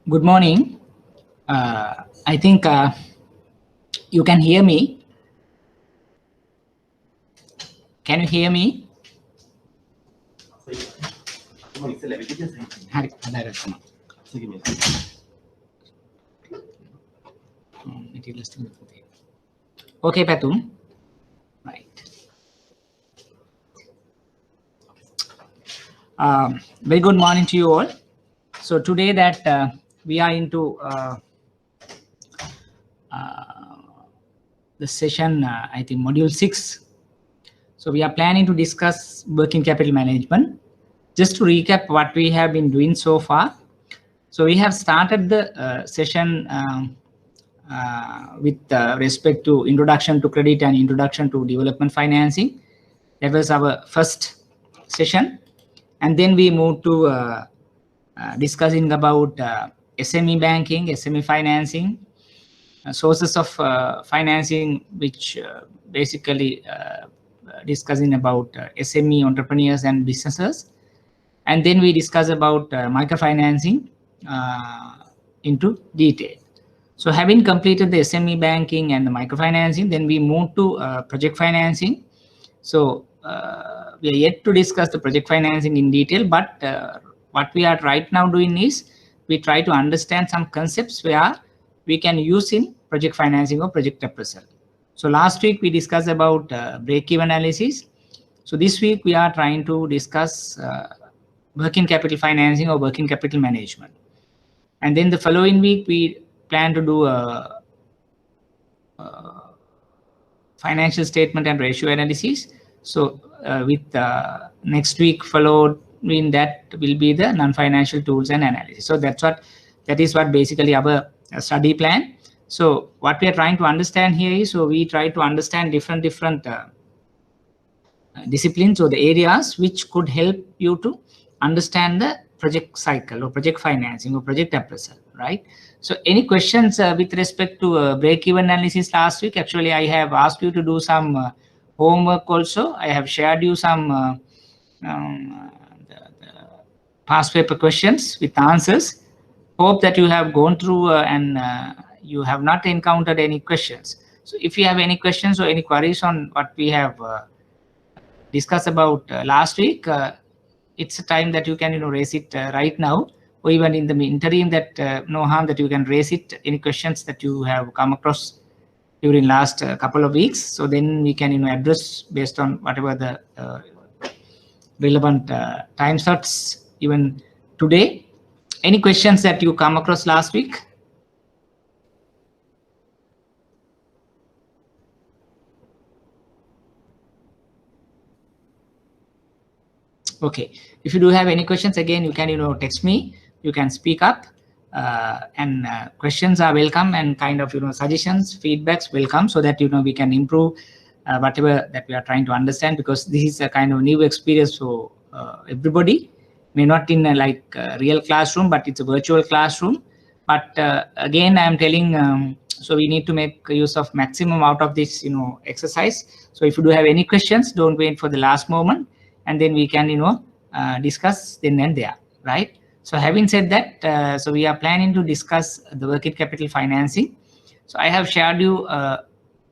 Good morning. I think you can hear me. Can you hear me? Okay, Patum. Right. Very good morning to you all. So today that we are into the session, I think module 6. So we are planning to discuss working capital management. Just to recap what we have been doing so far. So we have started the session with respect to introduction to credit and introduction to development financing. That was our first session. And then we moved to discussing about SME banking, SME financing, sources of financing, which basically discussing about SME entrepreneurs and businesses. And then we discuss about microfinancing into detail. So having completed the SME banking and the microfinancing, then we move to project financing. So we are yet to discuss the project financing in detail, but what we are right now doing is we try to understand some concepts where we can use in project financing or project appraisal. So last week we discussed about break-even analysis. So this week we are trying to discuss working capital financing or working capital management. And then the following week we plan to do a financial statement and ratio analysis. So with next week followed in that will be the non-financial tools and analysis. So that is what basically our study plan. So what we are trying to understand here is, so we try to understand different disciplines or the areas which could help you to understand the project cycle or project financing or project appraisal, right? So any questions with respect to break-even analysis last week? Actually, I have asked you to do some homework also. I have shared you some the past paper questions with answers. Hope that you have gone through and you have not encountered any questions. So if you have any questions or any queries on what we have discussed about last week, it's a time that you can raise it right now, or even in the interim, that no harm that you can raise it, any questions that you have come across during last couple of weeks. So then we can address based on whatever the relevant time slots even today. Any questions that you come across last week? Okay, if you do have any questions, again you can text me, you can speak up, and questions are welcome, and kind of suggestions, feedbacks welcome, so that we can improve whatever that we are trying to understand, because this is a kind of new experience. So everybody may not in a real classroom, but it's a virtual classroom. But again, I am telling, so we need to make use of maximum out of this exercise. So if you do have any questions, don't wait for the last moment, and then we can discuss then and there, right? So having said that, so we are planning to discuss the working capital financing. So I have shared you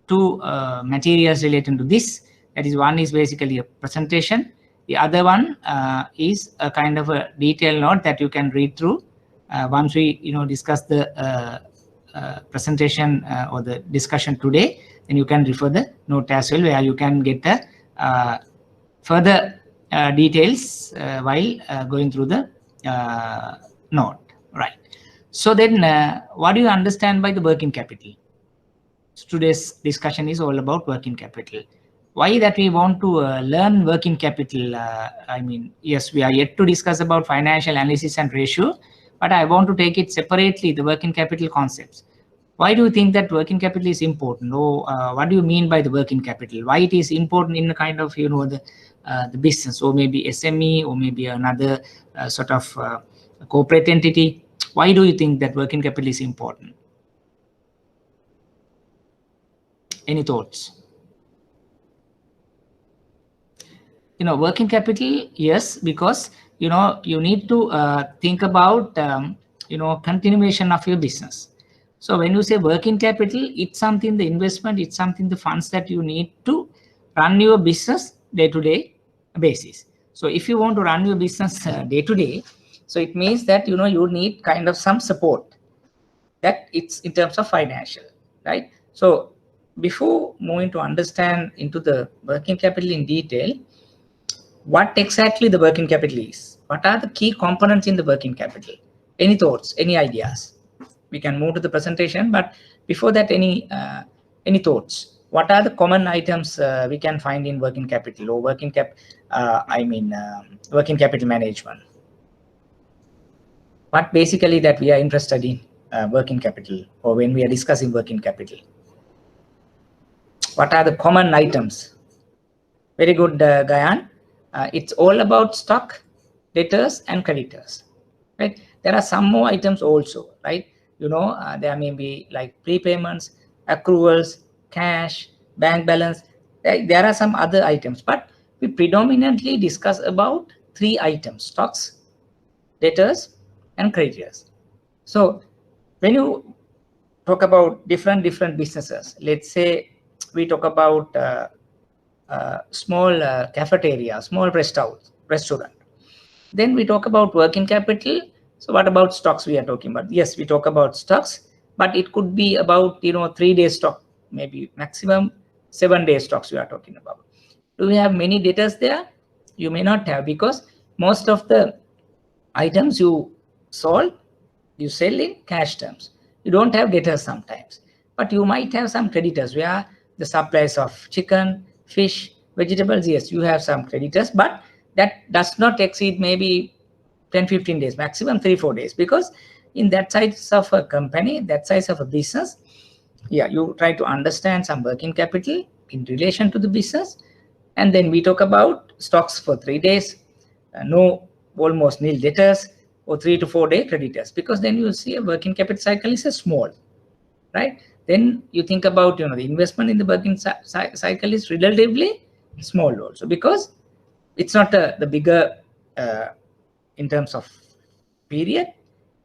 two materials related to this. That is, one is basically a presentation. The other one is a kind of a detailed note that you can read through once we discuss the presentation or the discussion today. Then you can refer the note as well, where you can get the further details while going through the note, right? So then what do you understand by the working capital? So today's discussion is all about working capital. Why that we want to learn working capital? I mean, yes, we are yet to discuss about financial analysis and ratio, but I want to take it separately, the working capital concepts. Why do you think that working capital is important? Or what do you mean by the working capital? Why it is important in the kind of the business, or maybe SME, or maybe another sort of corporate entity? Why do you think that working capital is important? Any thoughts? working capital, yes, because you need to think about continuation of your business. So when you say working capital, it's something the investment, it's something the funds that you need to run your business day-to-day basis. So if you want to run your business day-to-day, so it means that you need kind of some support, that it's in terms of financial, right? So before moving to understand into the working capital in detail, what exactly the working capital is, what are the key components in the working capital? Any thoughts, any ideas? We can move to the presentation, but before that, any thoughts? What are the common items we can find in working capital or working capital management? What basically that we are interested in working capital, or when we are discussing working capital? What are the common items? Very good, Gayan. It's all about stock, debtors, and creditors, right? There are some more items also, right? There may be like prepayments, accruals, cash, bank balance. There are some other items, but we predominantly discuss about 3 items: stocks, debtors, and creditors. So when you talk about different businesses, let's say we talk about small cafeteria, small restaurant. Then we talk about working capital. So what about stocks we are talking about? Yes, we talk about stocks, but it could be about 3 days stock, maybe maximum 7 days stocks we are talking about. Do we have many debtors there? You may not have, because most of the items you sell in cash terms. You don't have debtors sometimes, but you might have some creditors where the supplies of chicken, fish, vegetables. Yes, you have some creditors, but that does not exceed maybe 10-15 days, maximum 3-4 days, because in that size of a company, that size of a business, yeah, you try to understand some working capital in relation to the business. And then we talk about stocks for 3 days, almost nil debtors, or 3 to 4 day creditors, because then you see a working capital cycle is a small, right? Then you think about the investment in the working cycle is relatively small also, because it's not the bigger in terms of period,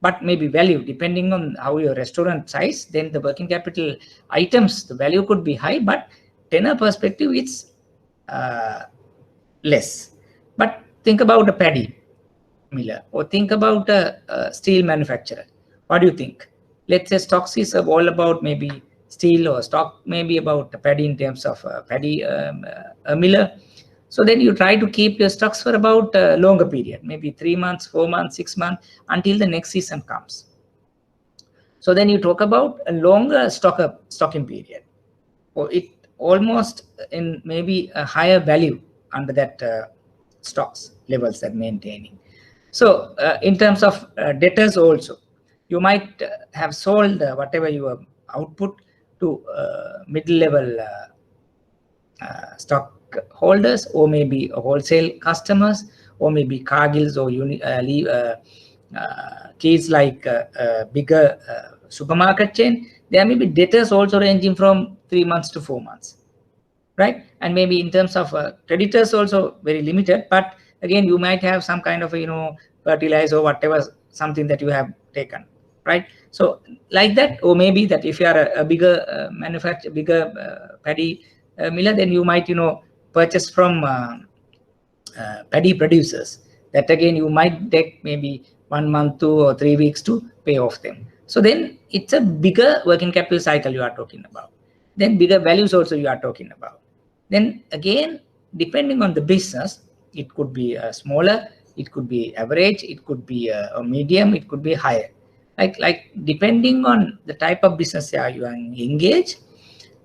but maybe value, depending on how your restaurant size. Then the working capital items, the value could be high, but tenor perspective it's less. But think about a paddy miller, or think about a steel manufacturer. What do you think? Let's say stocks is all about maybe steel, or stock maybe about paddy in terms of paddy miller. So then you try to keep your stocks for about a longer period, maybe 3 months, 4 months, 6 months, until the next season comes. So then you talk about a longer stocking period, or it almost in maybe a higher value under that stocks levels that maintaining. So in terms of debtors also, you might have sold whatever your output to middle level stock holders, or maybe wholesale customers, or maybe Cargills, or keys like bigger supermarket chain. There may be debtors also ranging from 3 months to 4 months, right? And maybe in terms of creditors also very limited, but again you might have some kind of fertilizer or whatever, something that you have taken, right? So like that, or maybe that if you are a bigger manufacturer, bigger paddy miller, then you might purchase from paddy producers, that again you might take maybe 1 month, 2 or 3 weeks to pay off them. So then it's a bigger working capital cycle you are talking about. Then bigger values also you are talking about. Then again, depending on the business, it could be smaller, it could be average, it could be a medium, it could be higher. Like depending on the type of business you are engaged,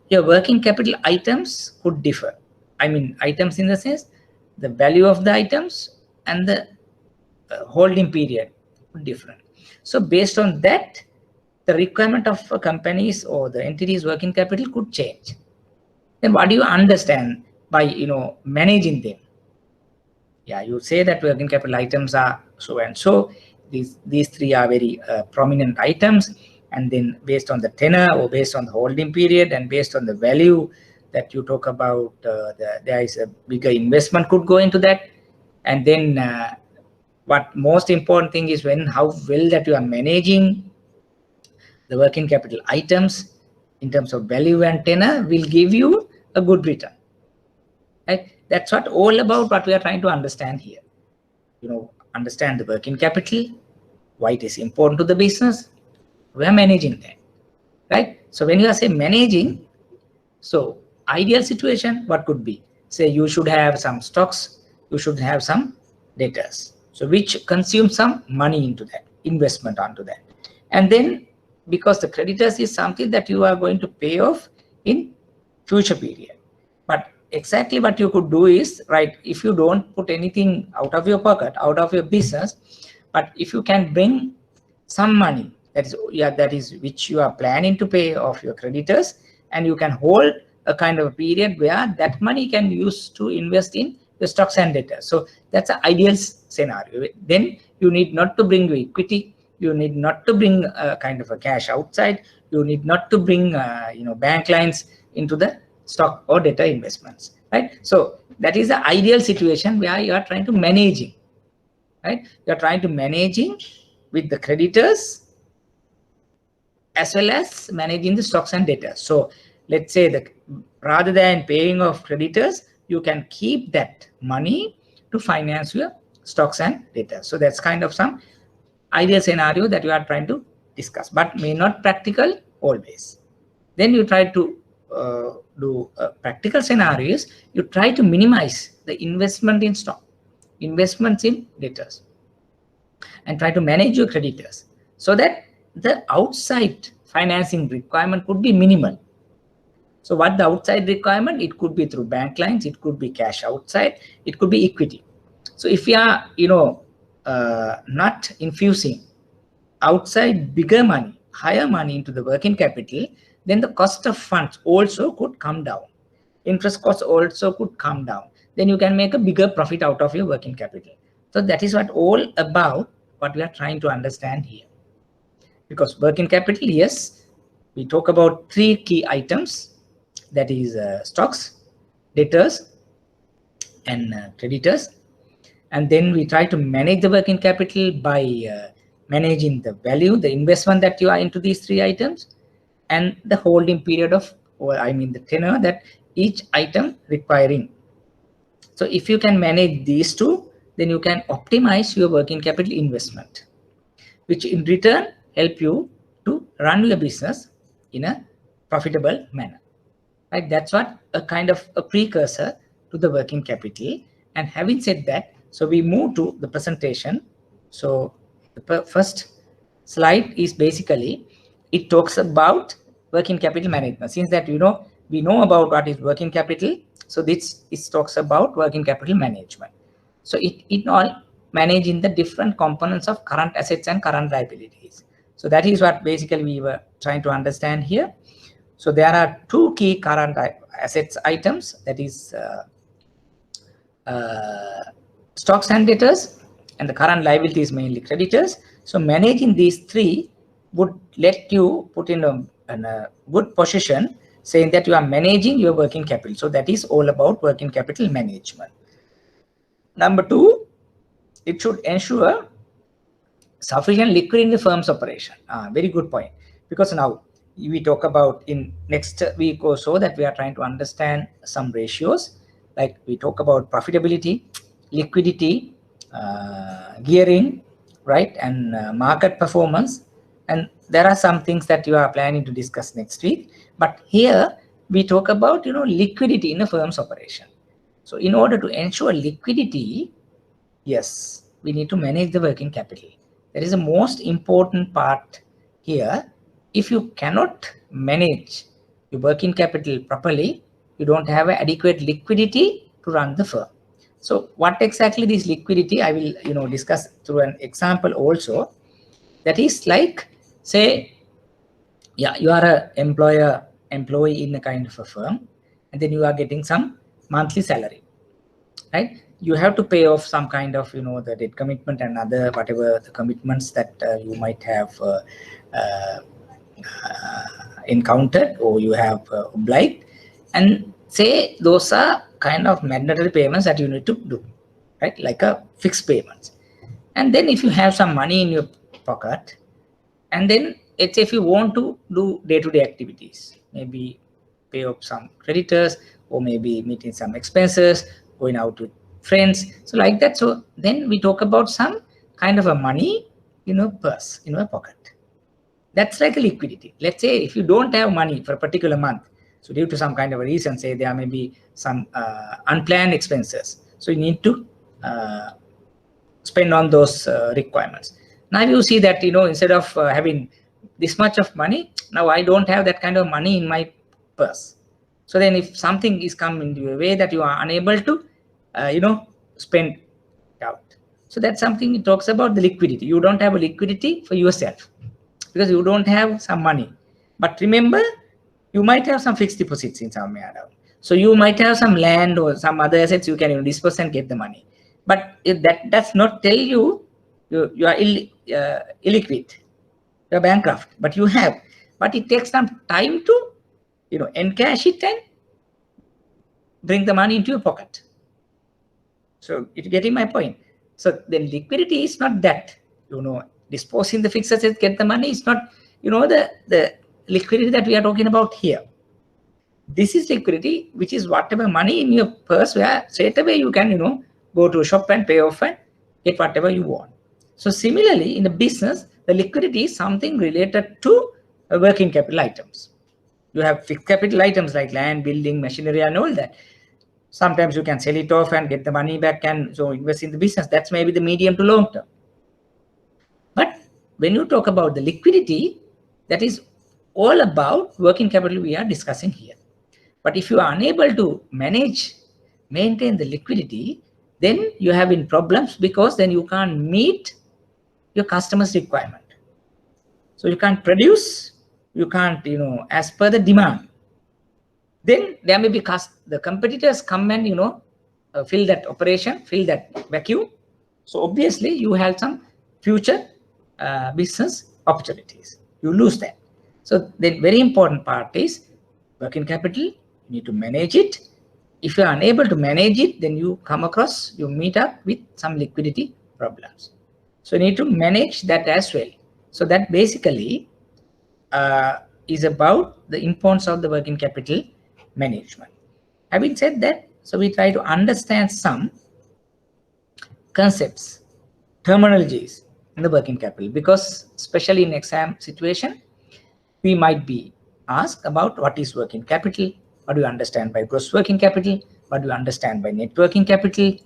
your working capital items could differ. I mean, items in the sense, the value of the items and the holding period could differ. So based on that, the requirement of companies or the entities working capital could change. Then what do you understand by managing them? Yeah, you say that working capital items are so and so. These 3 are very prominent items, and then based on the tenor, or based on the holding period, and based on the value that you talk about there is a bigger investment could go into that. And then what most important thing is how well that you are managing the working capital items in terms of value and tenor will give you a good return. Right? That's what all about what we are trying to understand here. Understand the working capital, why it is important to the business. We are managing that, right? So when you are saying managing, so ideal situation, what could be? Say you should have some stocks, you should have some debtors. So which consume some money into that, investment onto that. And then because the creditors is something that you are going to pay off in future period. But exactly what you could do is, right, if you don't put anything out of your pocket, out of your business, but if you can bring some money, that is which you are planning to pay off your creditors, and you can hold a kind of a period where that money can use to invest in the stocks and debtors. So that's an ideal scenario. Then you need not to bring your equity, you need not to bring a kind of a cash outside, you need not to bring bank lines into the stock or debtor investments, right? So that is the ideal situation where you are trying to managing, right? You are trying to managing with the creditors as well as managing the stocks and debtors. So let's say that rather than paying off creditors, you can keep that money to finance your stocks and debtors. So that's kind of some ideal scenario that you are trying to discuss, but may not practical always. Then you try to do practical scenarios. You try to minimize the investment in stock, investments in debtors, and try to manage your creditors so that the outside financing requirement could be minimal. So what the outside requirement, it could be through bank lines, it could be cash outside, it could be equity. So if we are not infusing outside bigger money, higher money into the working capital, then the cost of funds also could come down, interest costs also could come down. Then you can make a bigger profit out of your working capital. So that is what all about what we are trying to understand here. Because working capital, yes, we talk about three key items, that is stocks, debtors, and creditors. And then we try to manage the working capital by managing the value, the investment that you are into these three items, and the holding period of, or I mean the tenure that each item requiring. So if you can manage these two, then you can optimize your working capital investment, which in return help you to run your business in a profitable manner. Right? That's what a kind of a precursor to the working capital. And having said that, so we move to the presentation. So the first slide is basically, it talks about working capital management. Since that we know about what is working capital, so this talks about working capital management. So it all managing the different components of current assets and current liabilities. So that is what basically we were trying to understand here. So there are two key current assets items, that is stocks and debtors, and the current liabilities mainly creditors. So managing these three would let you put in a good position, saying that you are managing your working capital. So that is all about working capital management. Number two, it should ensure sufficient liquidity in the firm's operation. Very good point. Because now we talk about in next week or so that we are trying to understand some ratios, like we talk about profitability, liquidity, gearing, right, and market performance. And there are some things that you are planning to discuss next week. But here we talk about liquidity in a firm's operation. So in order to ensure liquidity, yes, we need to manage the working capital. That is the most important part here. If you cannot manage your working capital properly, you don't have adequate liquidity to run the firm. So what exactly this liquidity, I will discuss through an example also. That is like, say, yeah, you are a employee in a kind of a firm, and then you are getting some monthly salary, right? You have to pay off some kind of the debt commitment and other whatever the commitments that you might have encountered or you have obliged. And say those are kind of mandatory payments that you need to do, right? Like a fixed payments. And then if you have some money in your pocket, and then it's if you want to do day-to-day activities, maybe pay off some creditors, or maybe meeting some expenses, going out with friends, so like that. So then we talk about some kind of a money in your purse, in your pocket. That's like a liquidity. Let's say if you don't have money for a particular month, so due to some kind of a reason, say there may be some unplanned expenses, so you need to spend on those requirements. Now you see that, you know, instead of having this much of money, now I don't have that kind of money in my purse. So then if something is coming into a way that you are unable to you know, spend out, so that's something it talks about the liquidity. You don't have a liquidity for yourself because you don't have some money. But remember, you might have some fixed deposits in somewhere around. So you might have some land or some other assets, you can, you know, disperse and get the money. But if that does not tell you you are illiquid, you are bankrupt, but you have. But it takes some time to, you know, encash it and bring the money into your pocket. So you're getting my point. So then liquidity is not that, you know, disposing the fixed assets, get the money. It's not, you know, the liquidity that we are talking about here. This is liquidity, which is whatever money in your purse where straight away you can, you know, go to a shop and pay off and get whatever you want. So similarly, in the business, the liquidity is something related to working capital items. You have fixed capital items like land, building, machinery, and all that. Sometimes you can sell it off and get the money back and so invest in the business. That's maybe the medium to long term. But when you talk about the liquidity, that is all about working capital we are discussing here. But if you are unable to maintain the liquidity, then you have in problems, because then you can't meet your customer's requirement. So you can't produce, you can't, you know, as per the demand. Then there may be the competitors come and, you know, fill that operation, fill that vacuum. So obviously you have some future business opportunities. You lose that. So the very important part is working capital. You need to manage it. If you are unable to manage it, then you meet up with some liquidity problems. So you need to manage that as well. So that basically is about the importance of the working capital management. Having said that, so we try to understand some concepts, terminologies in the working capital, because especially in exam situation, we might be asked about what is working capital, what do you understand by gross working capital, what do you understand by net working capital,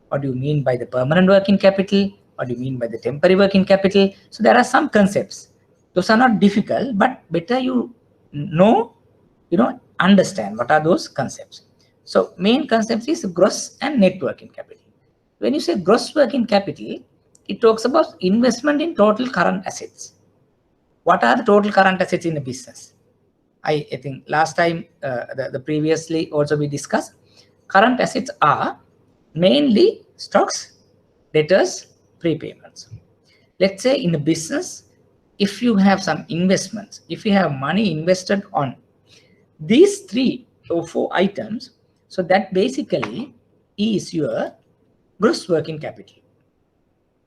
what do you mean by the permanent working capital, what do you mean by the temporary working capital. So there are some concepts. Those are not difficult, but better you know, understand what are those concepts. So main concepts is gross and net working capital. When you say gross working capital, it talks about investment in total current assets. What are the total current assets in the business? I think last time, the previously also we discussed, current assets are mainly stocks, debtors, prepayments. Let's say in the business, if you have some investments, if you have money invested on these 3 or 4 items, so that basically is your gross working capital.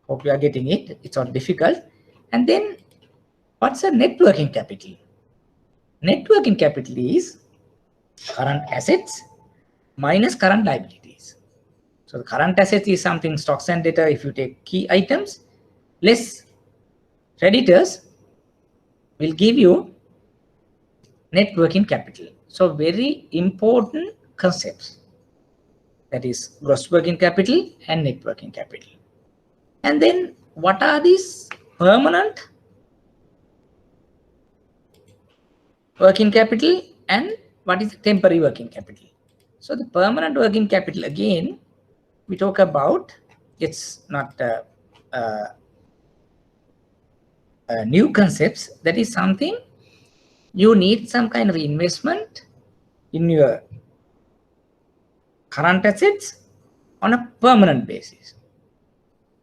Hope you are getting it. It's not difficult. And then what's a net working capital? Net working capital is current assets minus current liabilities. So the current assets is something stocks and debtor if you take key items, less creditors will give you net working capital. So very important concepts, that is gross working capital and net working capital. And then what are these permanent working capital and what is the temporary working capital? So the permanent working capital, again, we talk about, it's not new concepts. That is something you need some kind of investment in your current assets on a permanent basis.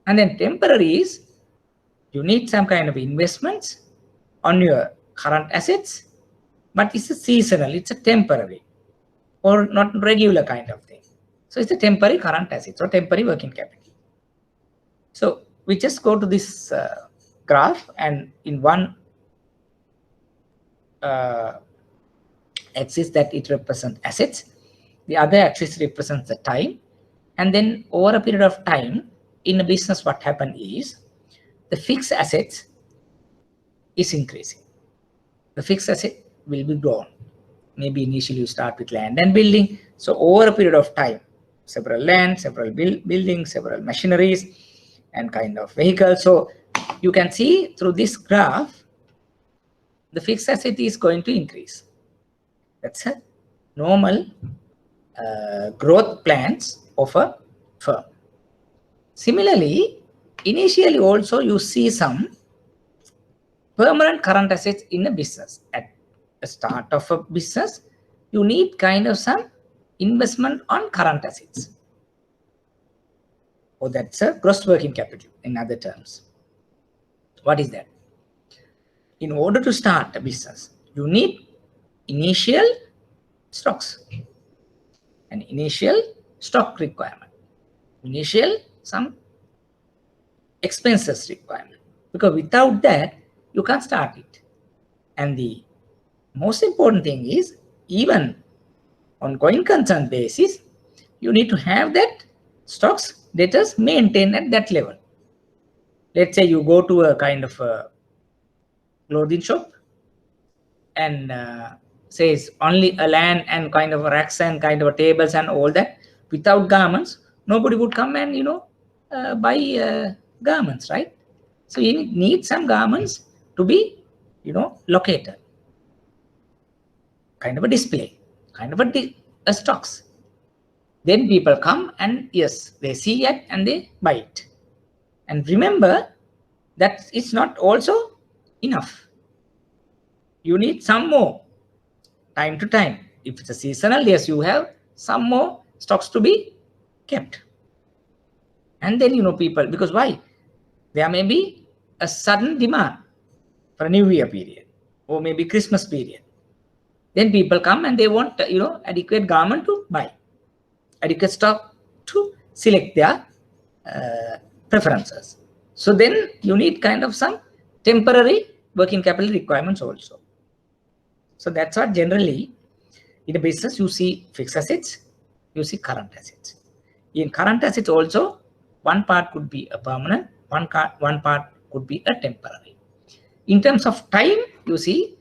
And then temporary is you need some kind of investments on your current assets, but it's a seasonal, it's a temporary. or not regular kind of thing. So it's a temporary current assets or temporary working capital. So we just go to this graph, and in one axis that it represents assets, the other axis represents the time. And then over a period of time in a business, what happened is the fixed assets is increasing. The fixed asset will be grown. Maybe initially you start with land and building. So over a period of time, several land, several buildings, several machineries, and kind of vehicles. So you can see through this graph, the fixed asset is going to increase. That's a normal growth plans of a firm. Similarly, initially also you see some permanent current assets in a business. At the start of a business, you need kind of some investment on current assets. Or that's a gross working capital in other terms. What is that? In order to start a business, you need initial stocks, an initial stock requirement, initial some expenses requirement, because without that you can't start it. And the most important thing is, even on going concern basis, you need to have that stocks debtors maintained at that level. Let's say you go to a kind of a clothing shop and says only a land and kind of racks and kind of tables and all that, without garments, nobody would come and buy garments, right? So you need some garments to be located, kind of a display, kind of a stocks. Then people come and yes, they see it and they buy it. And remember that it's not also enough. You need some more time to time. If it's a seasonal, yes, you have some more stocks to be kept. And then people, because why? There may be a sudden demand for a New Year period or maybe Christmas period. Then people come and they want adequate garment to buy, adequate stock to select their preferences. So then you need kind of some temporary working capital requirements also. So that's what generally in a business you see fixed assets, you see current assets. In current assets also, one part could be a permanent, one part could be a temporary. In terms of time, you see,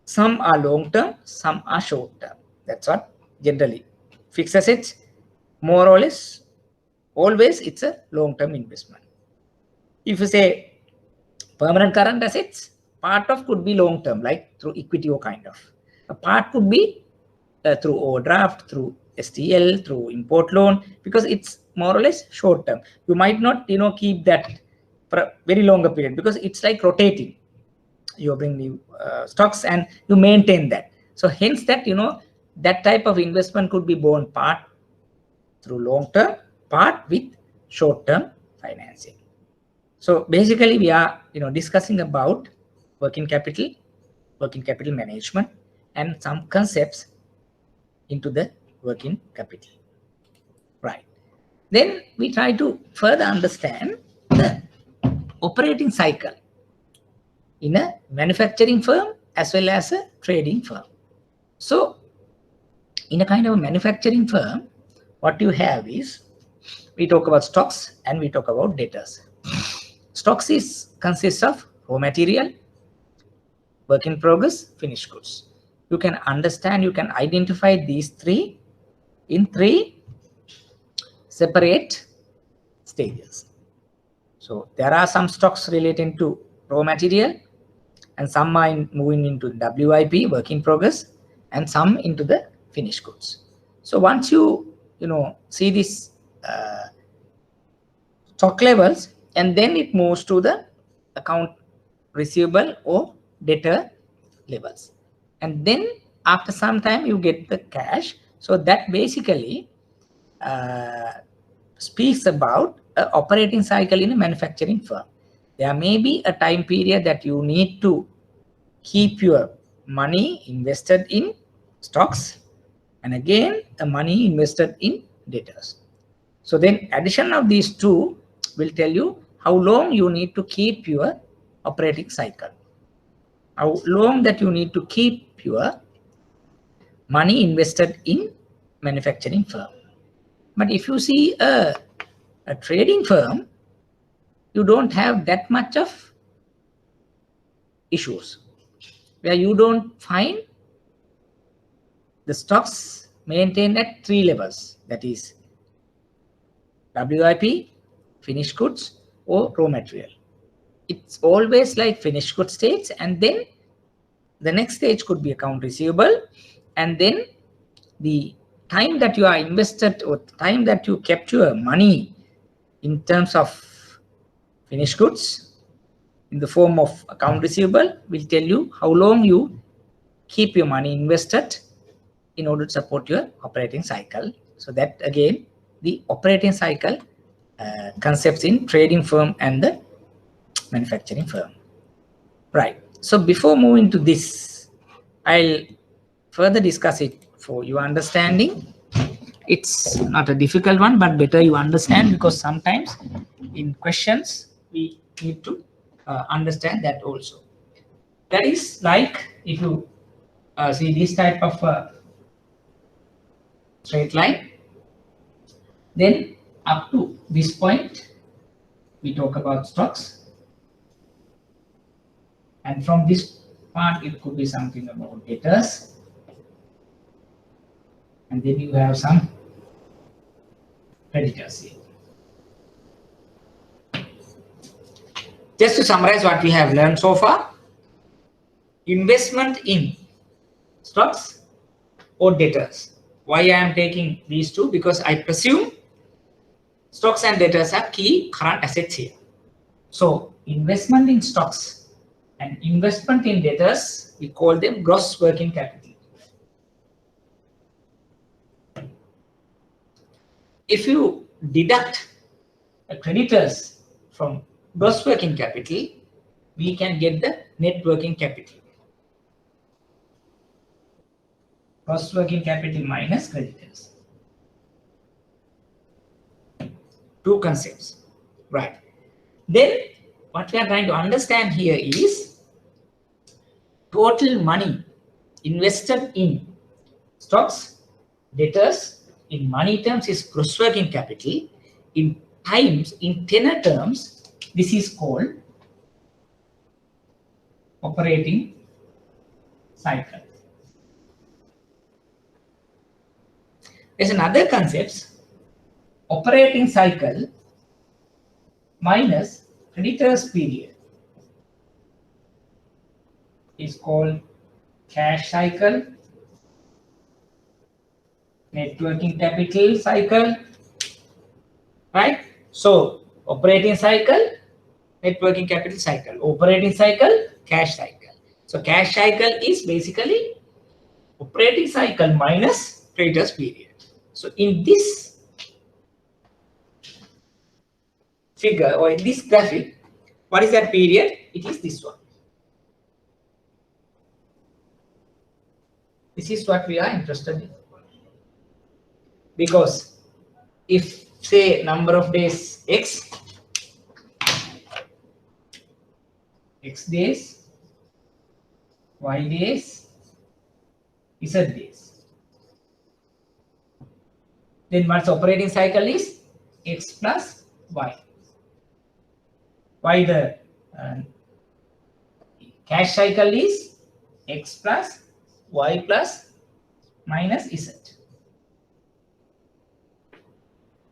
some are long term, some are short term. That's what generally fixed assets, more or less, always it's a long term investment. If you say permanent current assets, part of could be long term, like through equity or kind of. A part could be through overdraft, through STL, through import loan, because it's more or less short term. You might not keep that for a very longer period, because it's like rotating. You bring new stocks and you maintain that. So hence that that type of investment could be borne part through long term, part with short term financing. So basically we are discussing about working capital management, and some concepts into the working capital, right? Then we try to further understand the operating cycle in a manufacturing firm as well as a trading firm. So in a kind of a manufacturing firm, what you have is, we talk about stocks and we talk about debtors. Stocks consists of raw material, work in progress, finished goods. You can understand, you can identify these three in three separate stages. So there are some stocks relating to raw material, and some are moving into WIP, work in progress, and some into the finished goods. So once you see this stock levels, and then it moves to the account receivable or debtor levels, and then after some time you get the cash. So that basically speaks about an operating cycle in a manufacturing firm. There may be a time period that you need to keep your money invested in stocks, and again the money invested in debtors. So then addition of these two will tell you how long you need to keep your operating cycle, how long that you need to keep your money invested in manufacturing firm. But if you see a trading firm, you don't have that much of issues, where you don't find the stocks maintained at 3 levels, that is WIP, finished goods, or raw material. It's always like finished goods stage, and then the next stage could be account receivable, and then the time that you are invested or time that you kept your money in terms of finished goods in the form of account receivable will tell you how long you keep your money invested in order to support your operating cycle. So that again, the operating cycle concepts in trading firm and the manufacturing firm. Right. So before moving to this, I'll further discuss it for your understanding. It's not a difficult one, but better you understand, because sometimes in questions we need to understand that also. That is like if you see this type of straight line, then up to this point we talk about stocks, and from this part it could be something about debtors, and then you have some creditors here. Just to summarize what we have learned so far, investment in stocks or debtors. Why I am taking these two? Because I presume stocks and debtors are key current assets here. So investment in stocks and investment in debtors, we call them gross working capital. If you deduct creditors from gross working capital, we can get the net working capital. Gross working capital minus creditors. Two concepts, right? Then what we are trying to understand here is total money invested in stocks, debtors, in money terms is gross working capital. In times, in tenor terms, this is called operating cycle. There's another concept, operating cycle minus creditors period is called cash cycle, net working capital cycle, right? So operating cycle, net working capital cycle, operating cycle, cash cycle. So cash cycle is basically operating cycle minus creditors period. So in this figure or in this graphic, what is that period? It is this one. This is what we are interested in. Because if say number of days X days, Y days, Z days, then what's operating cycle is X plus Y. Why the cash cycle is X plus Y plus minus Z.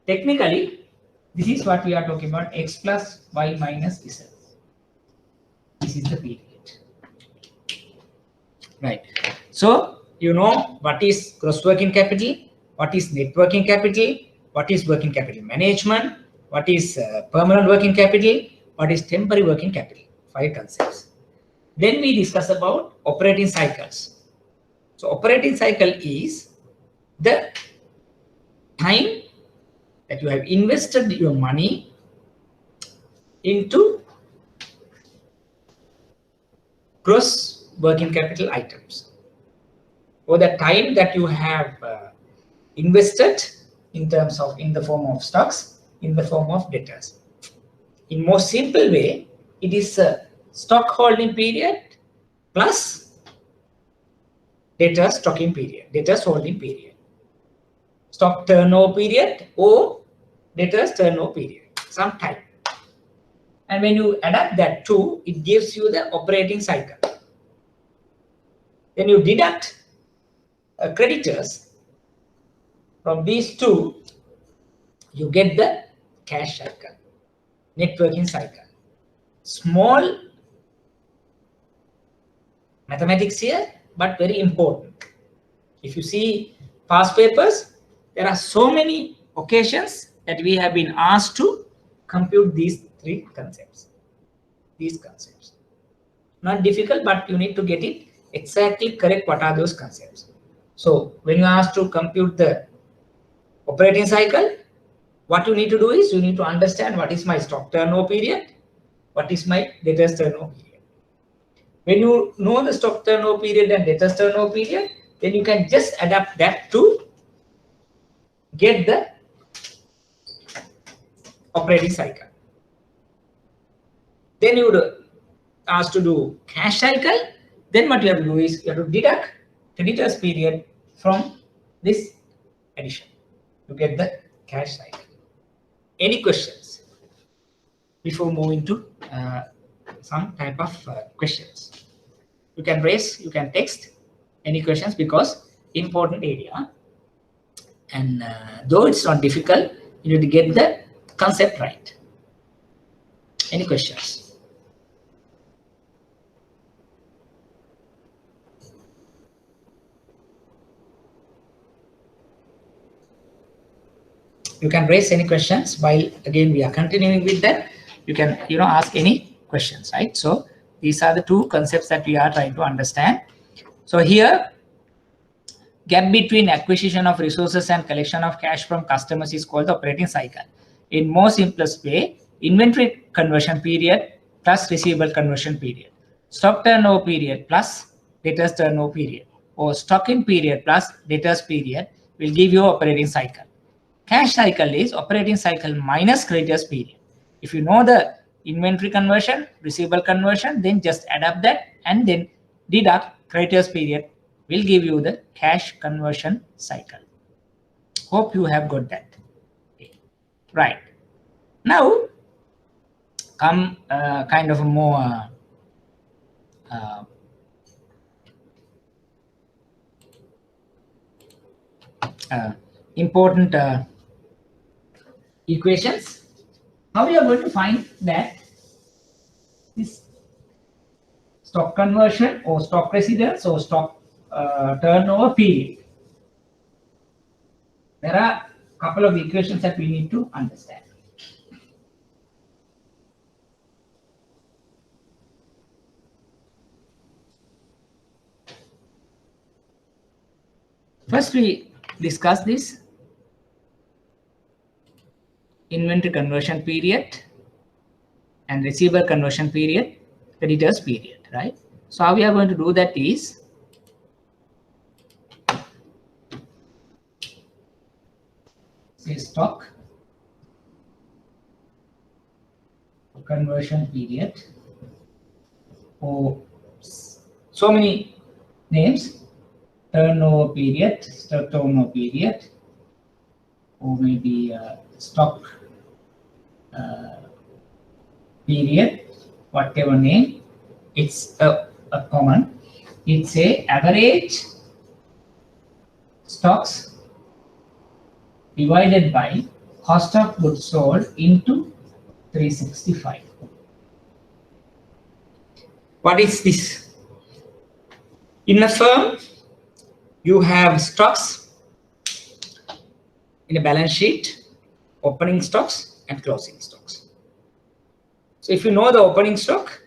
Technically, this is what we are talking about, X plus Y minus Z. This is the period. Right. So, you know what is gross working capital, what is net working capital, what is working capital management, what is permanent working capital, what is temporary working capital. 5 concepts. Then we discuss about operating cycles. So operating cycle is the time that you have invested your money into gross working capital items. or the time that you have invested in terms of in the form of stocks, in the form of debtors. In most simple way, it is a stock holding period plus debtors stocking period, debtors holding period, stock turnover period or debtors turnover period, some time. And when you adapt that to, it gives you the operating cycle. Then you deduct creditors from these two, you get the cash cycle, net working cycle. Small mathematics here, but very important. If you see past papers, there are so many occasions that we have been asked to compute these three concepts. These concepts. Not difficult, but you need to get it exactly correct. What are those concepts? So when you are asked to compute the operating cycle, what you need to do is you need to understand what is my stock turnover period, what is my debtors turnover period. When you know the stock turnover period and debtors turnover period, then you can just adapt that to get the operating cycle. Then you would ask to do cash cycle. Then what you have to do is you have to deduct creditors period from this addition to get the cash cycle. Any questions before moving to some type of questions? You can raise, you can text any questions because important area. And though it's not difficult, you need to get the concept right. Any questions? You can raise any questions while again we are continuing with that. You can ask any questions, right? So these are the two concepts that we are trying to understand. So here, gap between acquisition of resources and collection of cash from customers is called the operating cycle. In more simplest way, inventory conversion period plus receivable conversion period, stock turnover period plus debtors turnover period, or stocking period plus debtors period will give you operating cycle. Cash cycle is operating cycle minus creditors period. If you know the inventory conversion, receivable conversion, then just add up that and then deduct creditors period will give you the cash conversion cycle. Hope you have got that. Okay. Right. Now, come kind of a more important equations. How we are going to find that this stock conversion or stock precedence or stock turnover period? There are a couple of equations that we need to understand. First, we discuss this inventory conversion period and receivable conversion period, creditors period, right? So how we are going to do that is say stock conversion period, or so many names, turnover period, stock turnover period, or maybe stock period, whatever name, it's a common. It's a average stocks divided by cost of goods sold into 365. What is this? In a firm, you have stocks in a balance sheet, opening stocks and closing stocks. So if you know the opening stock,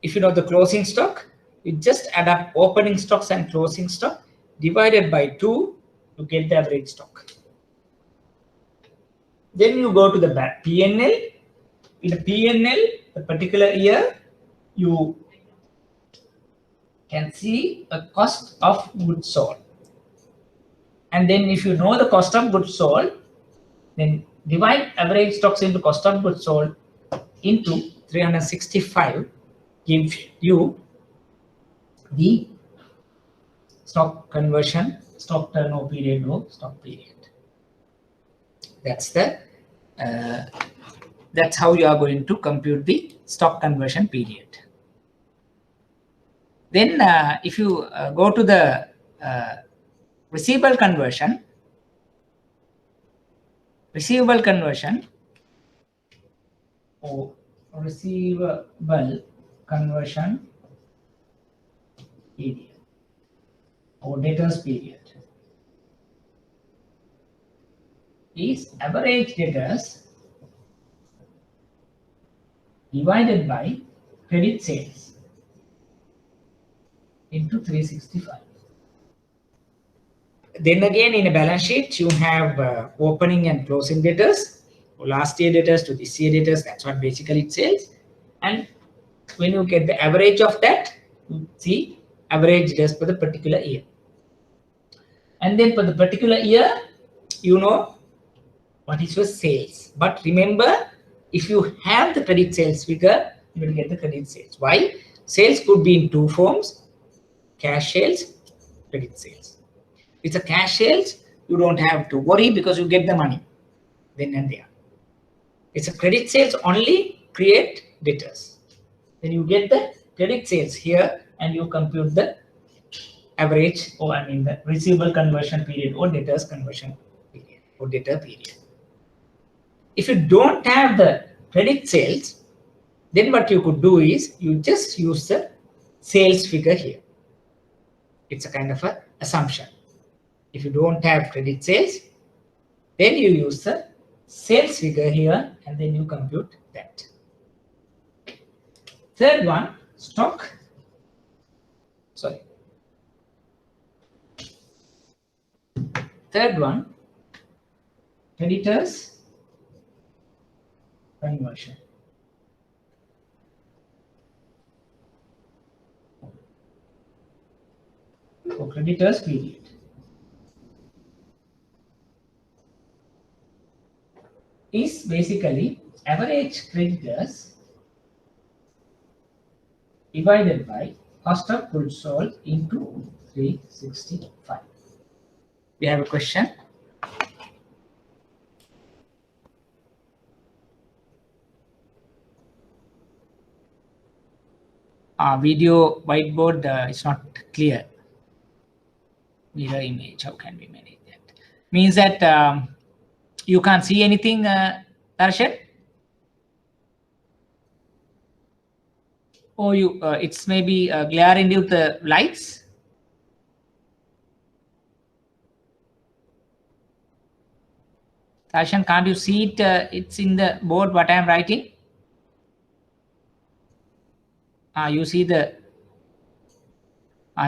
if you know the closing stock, you just add up opening stocks and closing stock divided by 2 to get the average stock. Then you go to the P&L. In the P&L, the particular year, you can see a cost of goods sold. And then if you know the cost of goods sold, then divide average stocks into cost of goods sold into 365 gives you the stock conversion, stock turnover period or stock period. That's the that's how you are going to compute the stock conversion period. Then if you go to the receivable conversion or receivable conversion period or debtors period is average debtors divided by credit sales into 365. Then again, in a balance sheet, you have opening and closing debtors, last year debtors to this year debtors. That's what basically it says. And when you get the average of that, you see average debtors for the particular year. And then for the particular year, you know what is your sales. But remember, if you have the credit sales figure, you will get the credit sales. Why? Sales could be in two forms: cash sales, credit sales. It's a cash sales, you don't have to worry because you get the money then and there. It's a credit sales, only create debtors. Then you get the credit sales here and you compute the average, or I mean the receivable conversion period or debtors conversion period or debtor period. If you don't have the credit sales, then what you could do is you just use the sales figure here. It's a kind of an assumption. If you don't have credit sales, then you use the sales figure here and then you compute that. Third one, Third one, creditors conversion. For creditors period. Is basically average creditors divided by cost of goods sold into 365. We have a question. Video whiteboard is not clear. Mirror image, how can we manage that? Means that you can't see anything, Darshan? Or you it's maybe glaring due to the lights? Darshan, can't you see it? It's in the board what I am writing. You see the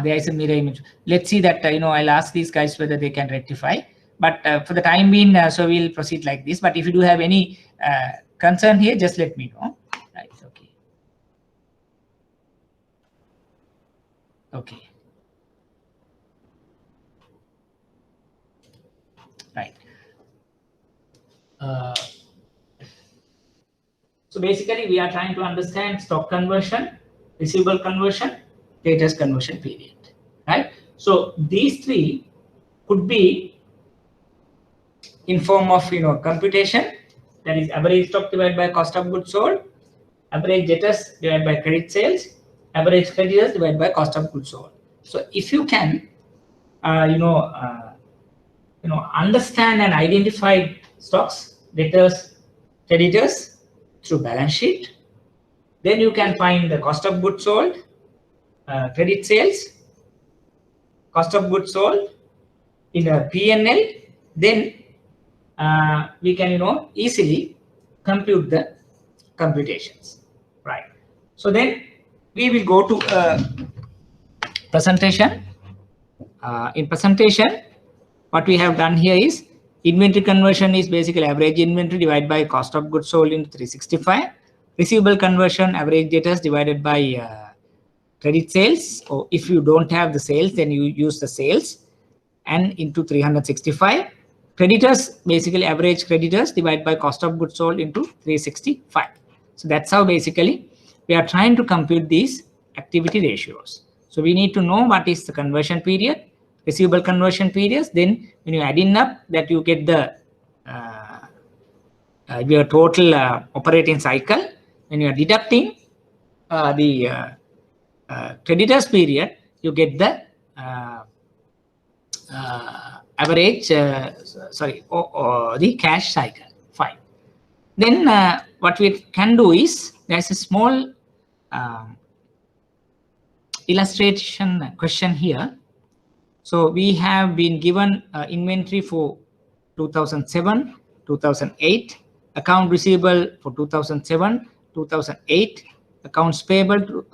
there is a mirror image. Let's see that, I'll ask these guys whether they can rectify. But for the time being, so we'll proceed like this. But if you do have any concern here, just let me know. Right, okay. Okay. Right. So basically, we are trying to understand stock conversion, receivable conversion, debtors conversion period, right? So these three could be in form of computation, that is average stock divided by cost of goods sold, average debtors divided by credit sales, average creditors divided by cost of goods sold. So if you can understand and identify stocks, debtors, creditors through balance sheet, then you can find the cost of goods sold, credit sales, cost of goods sold in a P&L. Then we can easily compute the computations, right? So then we will go to presentation. In presentation, what we have done here is inventory conversion is basically average inventory divided by cost of goods sold into 365. Receivable conversion, average debtors divided by credit sales. Or if you don't have the sales, then you use the sales. and into 365. Creditors, basically average creditors divided by cost of goods sold into 365. So that's how basically we are trying to compute these activity ratios. So we need to know what is the conversion period, receivable conversion periods. Then when you add in up, that you get the your total operating cycle. When you are deducting the creditors period, you get the average, the cash cycle. Fine. Then what we can do is, there's a small illustration question here. So we have been given inventory for 2007, 2008, account receivable for 2007, 2008, accounts payable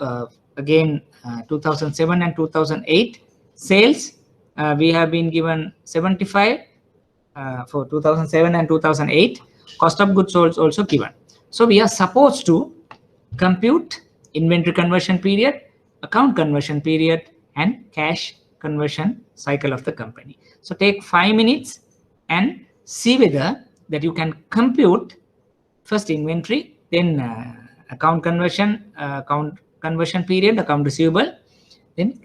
again 2007 and 2008, sales we have been given 75 for 2007 and 2008, cost of goods sold also given. So we are supposed to compute inventory conversion period, account conversion period, and cash conversion cycle of the company. So take 5 minutes and see whether that you can compute first inventory, then account conversion period, account receivable, then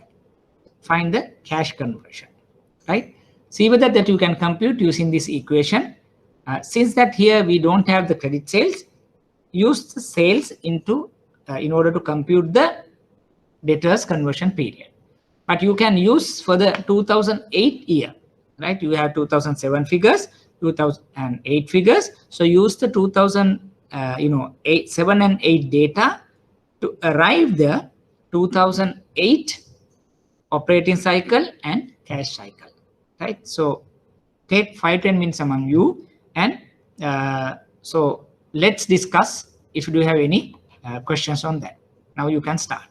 find the cash conversion, right? See whether that you can compute using this equation. Since that here we don't have the credit sales, use the sales into in order to compute the debtors conversion period. But you can use for the 2008 year, right? You have 2007 figures, 2008 figures. So use the 7 and 8 data to arrive the 2008 operating cycle and cash cycle, right? So take 5-10 minutes among you, and so let's discuss if you do have any questions on that. Now you can start.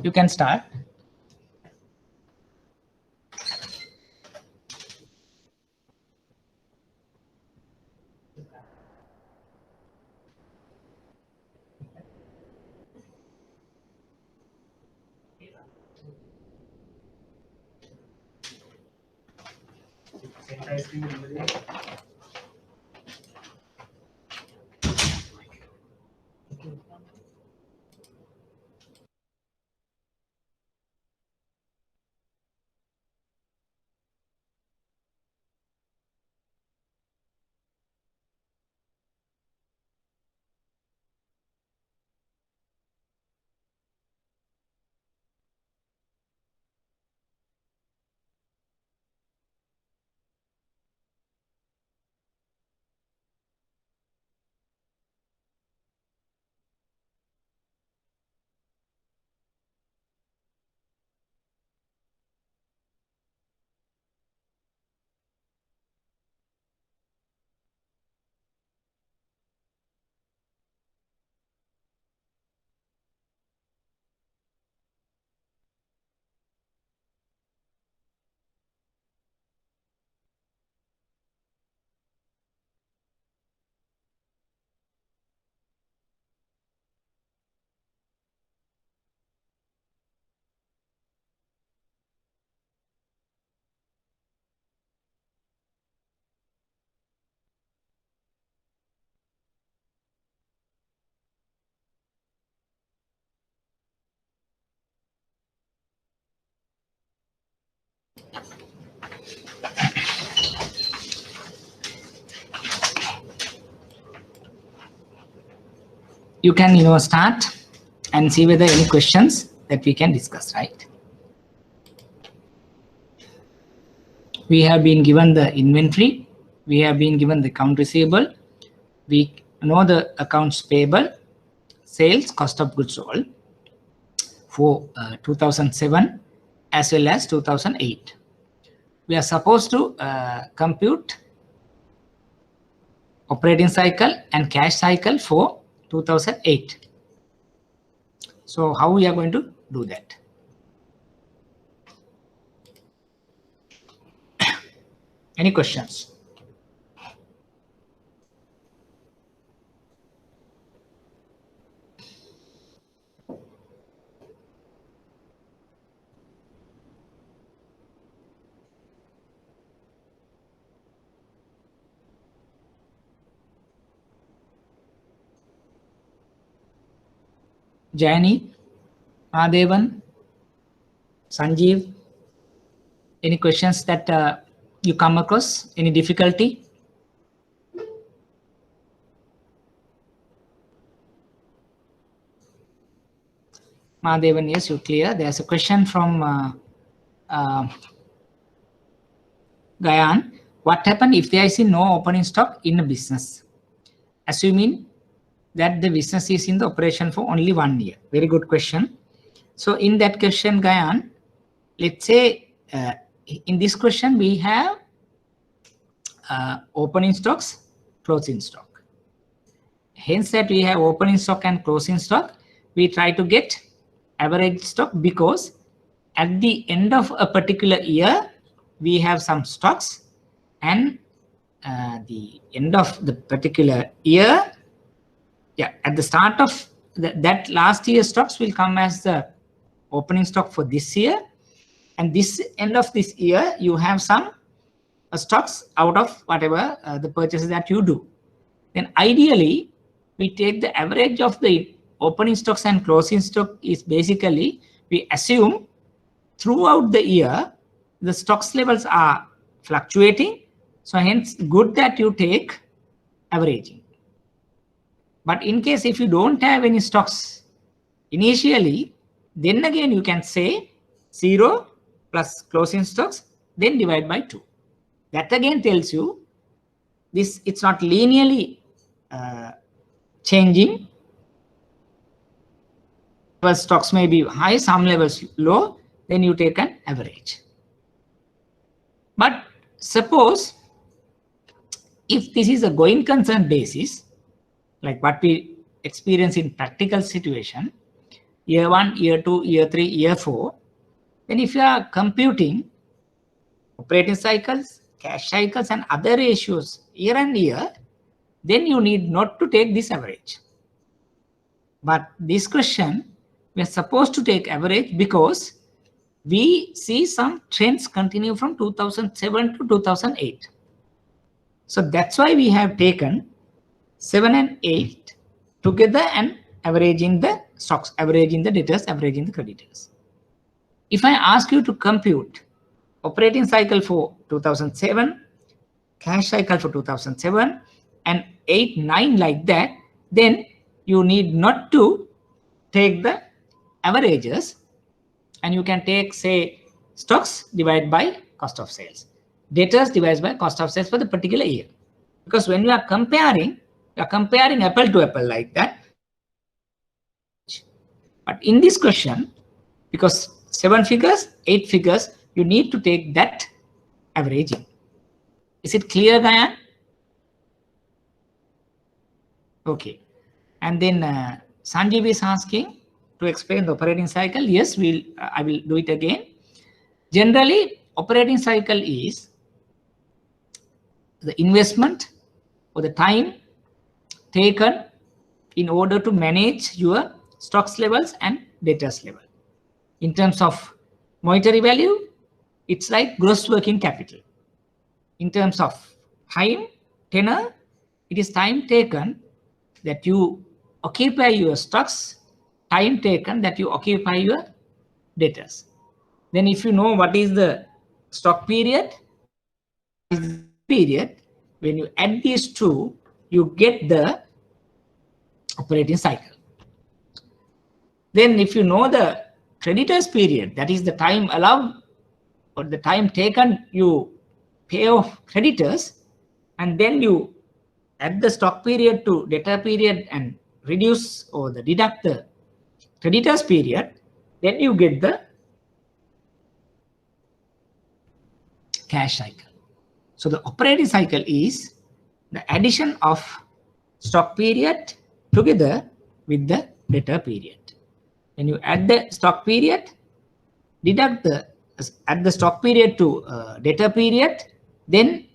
You can start. You can start and see whether any questions that we can discuss, right? We have been given the inventory, we have been given the account receivable, we know the accounts payable, sales, cost of goods sold for 2007 as well as 2008. We are supposed to compute operating cycle and cash cycle for 2008. So how we are going to do that? Any questions? Jayani, Mahadevan, Sanjeev, any questions that you come across? Any difficulty? Mahadevan, yes, you're clear. There's a question from Gayan. What happened if there is no opening stock in a business? Assuming that the business is in the operation for only 1 year. Very good question. So in that question, Gayan, let's say in this question we have opening stocks, closing stock. Hence that we have opening stock and closing stock, we try to get average stock because at the end of a particular year, we have some stocks, and the end of the particular year, at the start of that last year stocks will come as the opening stock for this year, and this end of this year you have some stocks out of whatever the purchases that you do. Then ideally we take the average of the opening stocks and closing stock is basically we assume throughout the year the stocks levels are fluctuating, so hence good that you take averaging. But in case if you don't have any stocks initially, then again you can say 0 plus closing stocks, then divide by 2. That again tells you this, it's not linearly changing. But stocks may be high, some levels low, then you take an average. But suppose if this is a going concern basis, like what we experience in practical situation, year 1, year 2, year 3, year 4, then if you are computing operating cycles, cash cycles and other ratios year on year, then you need not to take this average. But this question, we are supposed to take average because we see some trends continue from 2007 to 2008. So that's why we have taken 7 and 8 together and averaging the stocks, averaging the debtors, averaging the creditors. If I ask you to compute operating cycle for 2007, cash cycle for 2007 and 8, 9 like that, then you need not to take the averages, and you can take, say, stocks divided by cost of sales, debtors divided by cost of sales for the particular year. Because when you are comparing apple to apple like that. But in this question, because 7 figures, 8 figures, you need to take that averaging. Is it clear, Gayan? Okay. And then Sanjeev is asking to explain the operating cycle. Yes, I will do it again. Generally, operating cycle is the investment or the time taken in order to manage your stocks levels and debtors level. In terms of monetary value, it's like gross working capital. In terms of time, tenor, it is time taken that you occupy your stocks, time taken that you occupy your debtors. Then if you know what is the stock period, when you add these two, you get the operating cycle. Then if you know the creditors period, that is the time allowed or the time taken you pay off creditors, and then you add the stock period to debtor period and reduce or the deduct the creditors period, then you get the cash cycle. So the operating cycle is the addition of stock period together with the debtor period. When you add the stock period, deduct the add the stock period to debtor period, then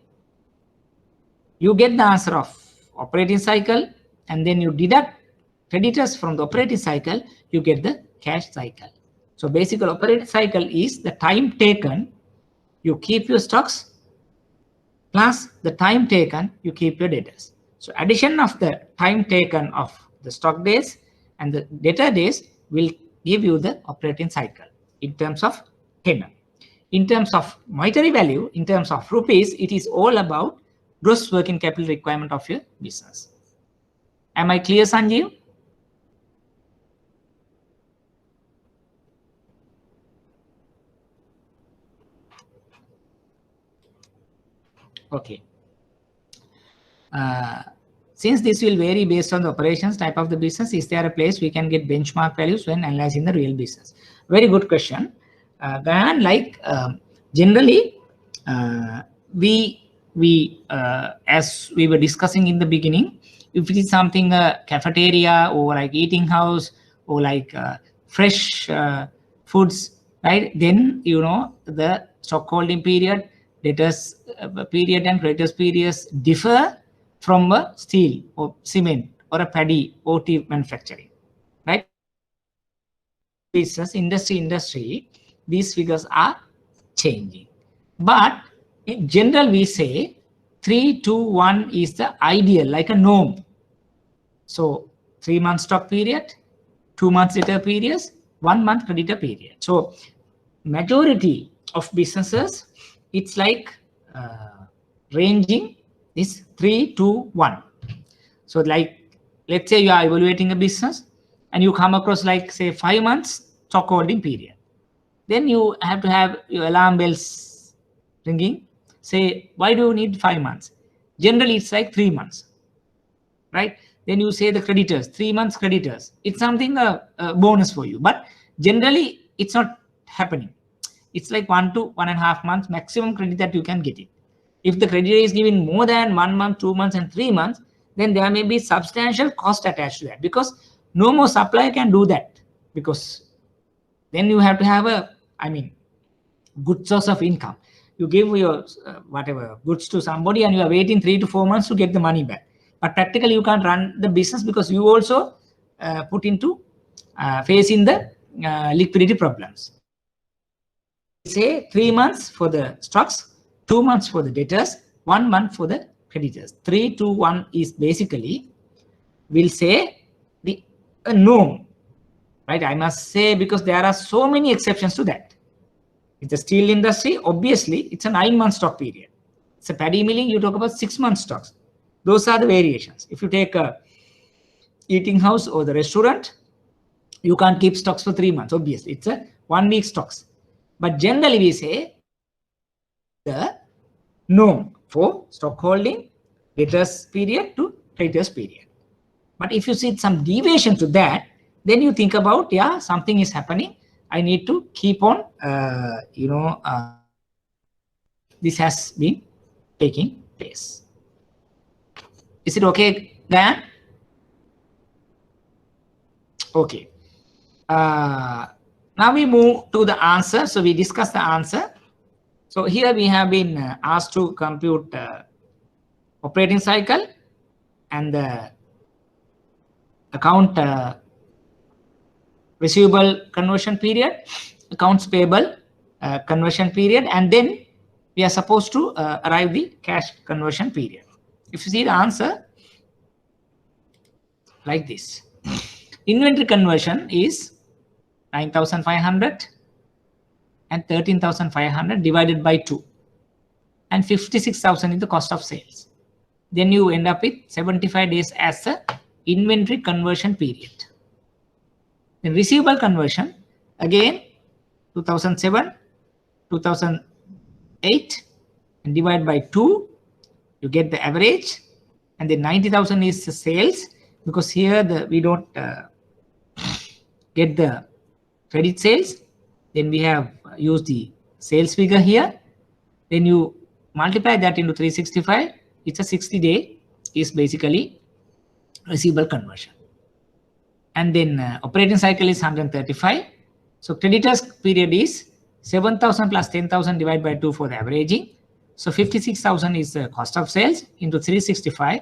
you get the answer of operating cycle, and then you deduct creditors from the operating cycle, you get the cash cycle. So basically operating cycle is the time taken you keep your stocks plus the time taken you keep your debtors. So addition of the time taken of the stock days and the debtor days will give you the operating cycle in terms of tenure. In terms of monetary value, in terms of rupees, it is all about gross working capital requirement of your business. Am I clear, Sanjeev? Okay. Since this will vary based on the operations type of the business, is there a place we can get benchmark values when analyzing the real business? Very good question. Gayan, like generally, we as we were discussing in the beginning, if it is something cafeteria or like eating house or like fresh foods, right? Then you know the stock holding period, debtors period, and creditors periods differ from a steel or cement or a paddy OT manufacturing, right? Business industry, these figures are changing. But in general, we say 3-2-1 is the ideal, like a norm. So 3 months stock period, 2 months debtor periods, 1 month creditor period. So majority of businesses, it's like ranging is 3-2-1. So like, let's say you are evaluating a business and you come across like say 5 months stock holding period. Then you have to have your alarm bells ringing. Say, why do you need 5 months? Generally, it's like 3 months, right? Then you say the creditors, 3 months creditors. It's something a bonus for you, but generally it's not happening. It's like 1 to 1.5 months maximum credit that you can get it. If the creditor is given more than 1 month, 2 months, and 3 months, then there may be substantial cost attached to that, because no more supplier can do that, because then you have to have a, I mean, good source of income. You give your whatever goods to somebody and you are waiting 3 to 4 months to get the money back. But practically you can't run the business because you also put into facing the liquidity problems. Say 3 months for the stocks, 2 months for the debtors, 1 month for the creditors. 3-2-1 is basically, we'll say, the norm, right? I must say, because there are so many exceptions to that. It's the steel industry, obviously, it's a 9-month stock period. It's a paddy milling, you talk about 6 month stocks. Those are the variations. If you take a eating house or the restaurant, you can't keep stocks for 3 months, obviously. It's a 1 week stocks. But generally we say the norm for stock holding, debtors period to creditors period. But if you see some deviation to that, then you think about, yeah, something is happening. I need to keep on, this has been taking place. Is it okay, Gayan? Okay. Now we move to the answer. So we discussed the answer. So here we have been asked to compute operating cycle and the account receivable conversion period, accounts payable conversion period, and then we are supposed to arrive the cash conversion period. If you see the answer like this, inventory conversion is 9,500 and 13,500 divided by 2, and 56,000 is the cost of sales. Then you end up with 75 days as the inventory conversion period. Then receivable conversion, again 2007, 2008, and divide by 2, you get the average, and then 90,000 is the sales, because here we don't get the credit sales. Then we have used the sales figure here. Then you multiply that into 365. It's a 60-day is basically receivable conversion. And then operating cycle is 135. So creditors period is 7,000 plus 10,000 divided by 2 for the averaging. So 56,000 is the cost of sales into 365,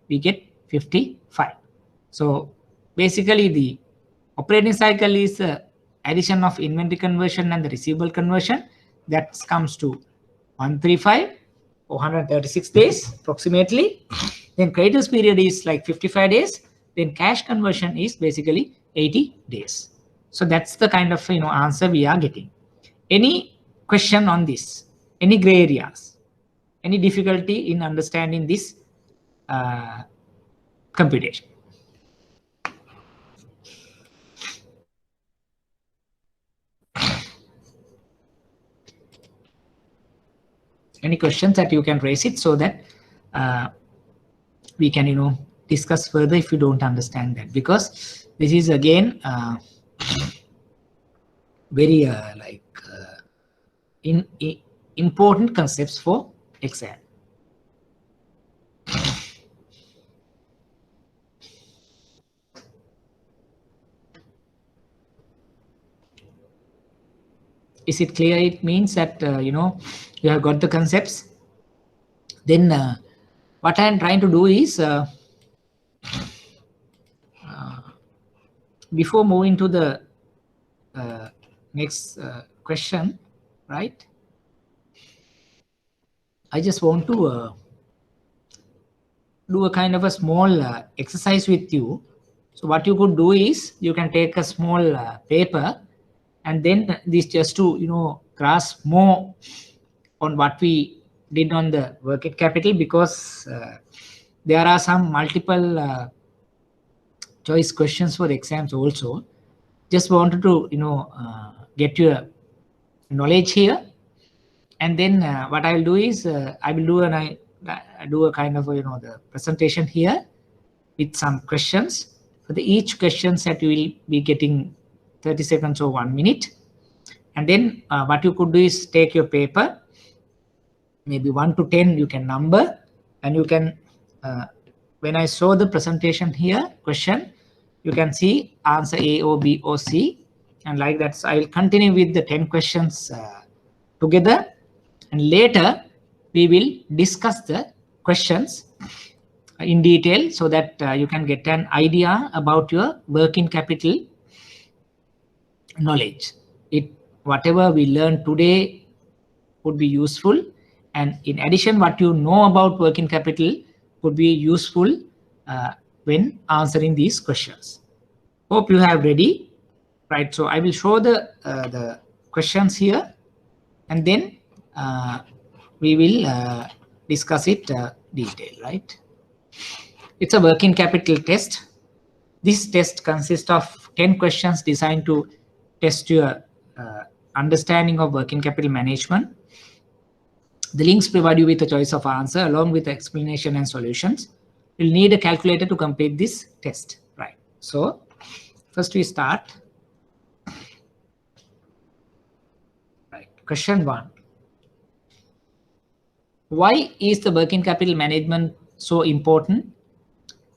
we get 55. So basically the operating cycle is addition of inventory conversion and the receivable conversion. That comes to 135 or 136 days approximately. Then creditors period is like 55 days. Then cash conversion is basically 80 days. So that's the kind of answer we are getting. Any question on this? Any gray areas? Any difficulty in understanding this computation? Any questions that you can raise it so that we can discuss further if you don't understand that, because this is again very important concepts for exam. Is it clear? It means that you have got the concepts. Then what I am trying to do is before moving to the next question, right? I just want to do a kind of a small exercise with you. So what you could do is you can take a small paper, and then this just to grasp more on what we did on the working capital, because there are some multiple choice questions for exams also. Just wanted to get your knowledge here, and then what I will do is I will do a kind of the presentation here with some questions. For each questions that you will be getting 30 seconds or 1 minute. And then what you could do is take your paper, maybe 1 to 10 you can number, and you can when I show the presentation here question, you can see answer A or B or C, and like that. So I will continue with the 10 questions together, and later we will discuss the questions in detail so that you can get an idea about your working capital knowledge. Whatever we learned today would be useful, and in addition what you know about working capital would be useful when answering these questions. Hope you have ready, right? So I will show the questions here, and then we will discuss it detail, right? It's a working capital test. This test consists of 10 questions designed to test your understanding of working capital management. The links provide you with a choice of answer along with the explanation and solutions. You'll need a calculator to complete this test, right? So first we start. Right. Question 1. Why is the working capital management so important?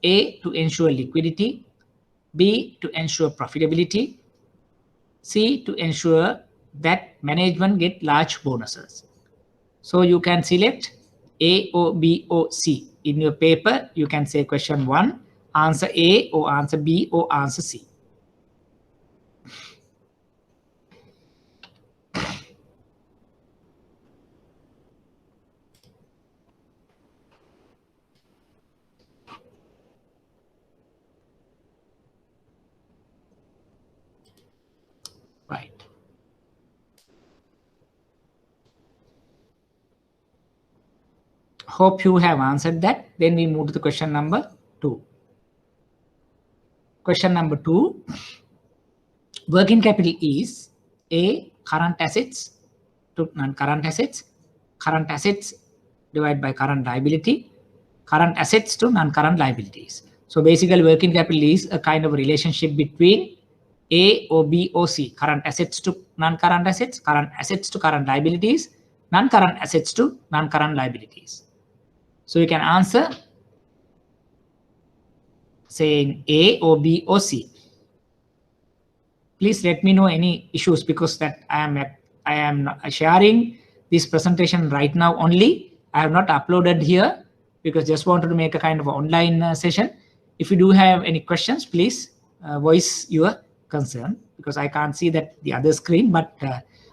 A, to ensure liquidity. B, to ensure profitability. C, to ensure that management get large bonuses. So you can select A or B or C. In your paper, you can say question 1, answer A or answer B or answer C. Right. Hope you have answered that. Then we move to the question number 2. Question number 2. Working capital is A, current assets to non-current assets, current assets divided by current liability, current assets to non-current liabilities. So basically working capital is a kind of relationship between A or B or C, current assets to non-current assets, current assets to current liabilities, non-current assets to non-current liabilities. So you can answer saying A or B or C. Please let me know any issues, because that I am sharing this presentation right now only. I have not uploaded here because just wanted to make a kind of online session. If you do have any questions, please voice your concern, because I can't see that the other screen, but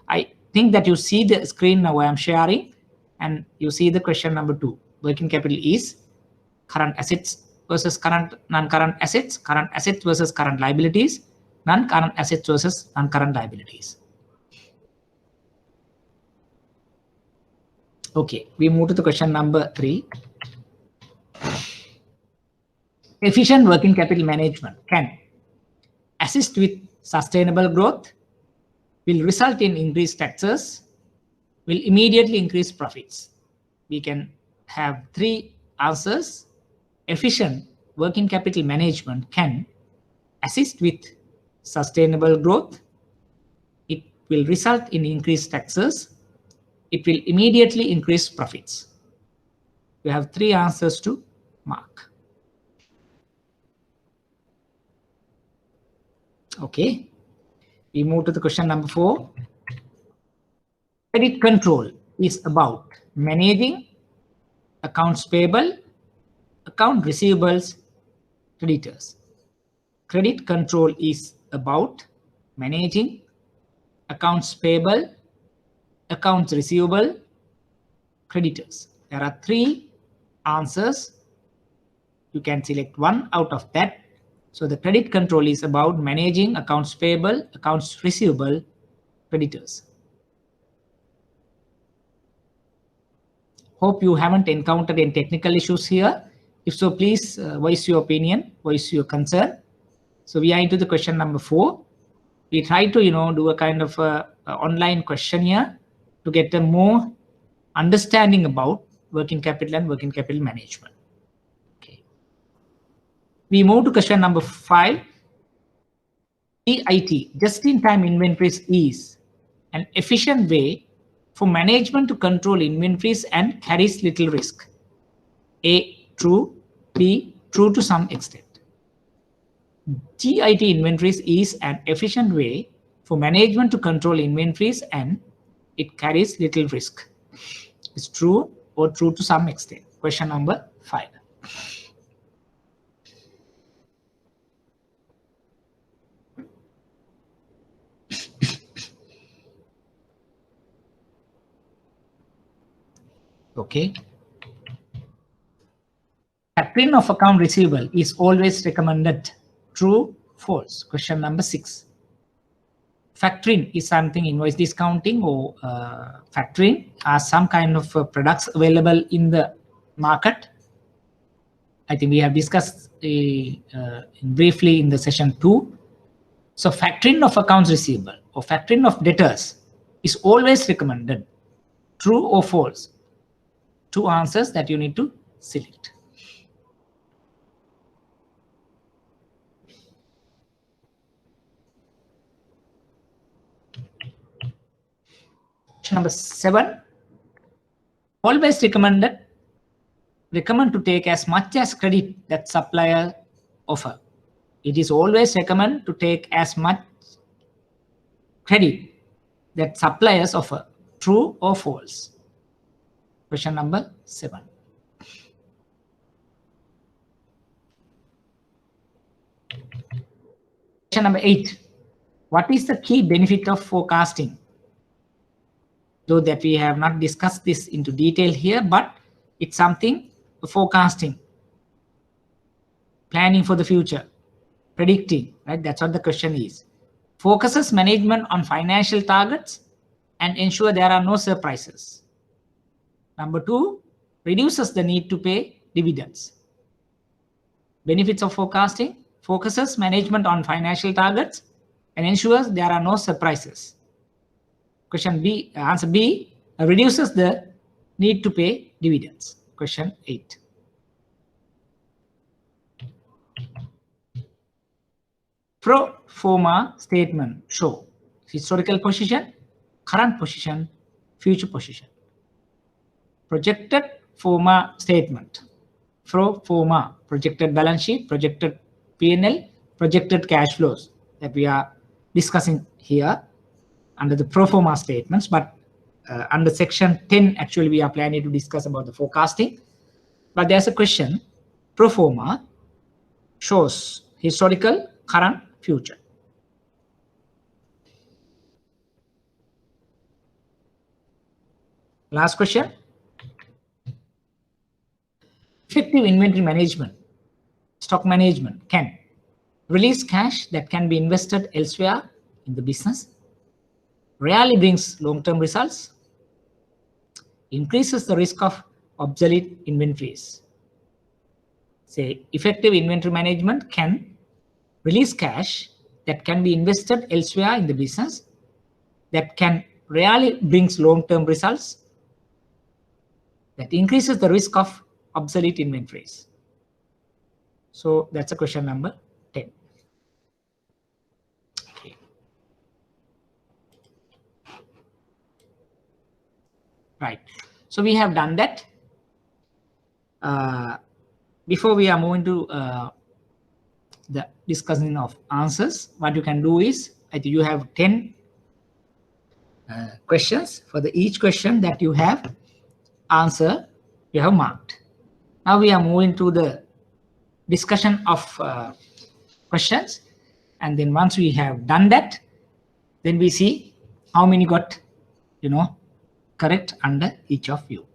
I think that you see the screen now I am sharing, and you see the question number 2. Working capital is current assets versus non-current assets, current assets versus current liabilities, non-current assets versus non-current liabilities. Okay, we move to the question number 3. Efficient working capital management can assist with sustainable growth, will result in increased taxes, will immediately increase profits. We can have 3 answers. Efficient working capital management can assist with sustainable growth, it will result in increased taxes, it will immediately increase profits. We have 3 answers to mark. Okay, we move to the question number 4. Credit control is about managing accounts payable, account receivables, creditors. Credit control is about managing accounts payable, accounts receivable, creditors. There are 3 answers. You can select one out of that. So the credit control is about managing accounts payable, accounts receivable, creditors. Hope you haven't encountered any technical issues here. If so, please voice your opinion, voice your concern. So we are into the question number 4. We try to, do a kind of online questionnaire to get a more understanding about working capital and working capital management. Okay. We move to question number 5. JIT, just-in-time inventories, is an efficient way for management to control inventories and carries little risk. A, true. B, true to some extent. JIT inventories is an efficient way for management to control inventories and it carries little risk. It's true or true to some extent. Question number 5. Okay. Factoring of account receivable is always recommended. True, false. Question number 6. Factoring is something, invoice discounting or factoring are some kind of products available in the market. I think we have discussed briefly in the session 2. So factoring of accounts receivable or factoring of debtors is always recommended. True or false? 2 answers that you need to select. Number 7. Always recommend to take as much as credit that supplier offer. It is always recommend to take as much credit that suppliers offer. True or false? Question number 7. Question number 8. What is the key benefit of forecasting? Though that we have not discussed this into detail here, but it's something forecasting, planning for the future, predicting, right? That's what the question is. Focuses management on financial targets and ensure there are no surprises. Number 2, reduces the need to pay dividends. Benefits of forecasting: focuses management on financial targets and ensures there are no surprises. Question B, answer B, reduces the need to pay dividends. Question 8. Pro forma statement show historical position, current position, future position. Projected forma statement. Pro forma, projected balance sheet, projected P&L projected cash flows that we are discussing here under the pro forma statements, but under section 10, actually, we are planning to discuss about the forecasting. But there's a question, pro forma shows historical, current, future. Last question. Effective inventory management, stock management can release cash that can be invested elsewhere in the business, rarely brings long-term results, increases the risk of obsolete inventories. Say, effective inventory management can release cash that can be invested elsewhere in the business, that can rarely brings long-term results, that increases the risk of obsolete inventories. So that's a question number 10. Okay. Right. So we have done that. Before we are moving to the discussion of answers, what you can do is, I think you have 10 questions. For each question that you have answer, you have marked. Now we are moving to the discussion of questions, and then once we have done that, then we see how many got, correct under each of you.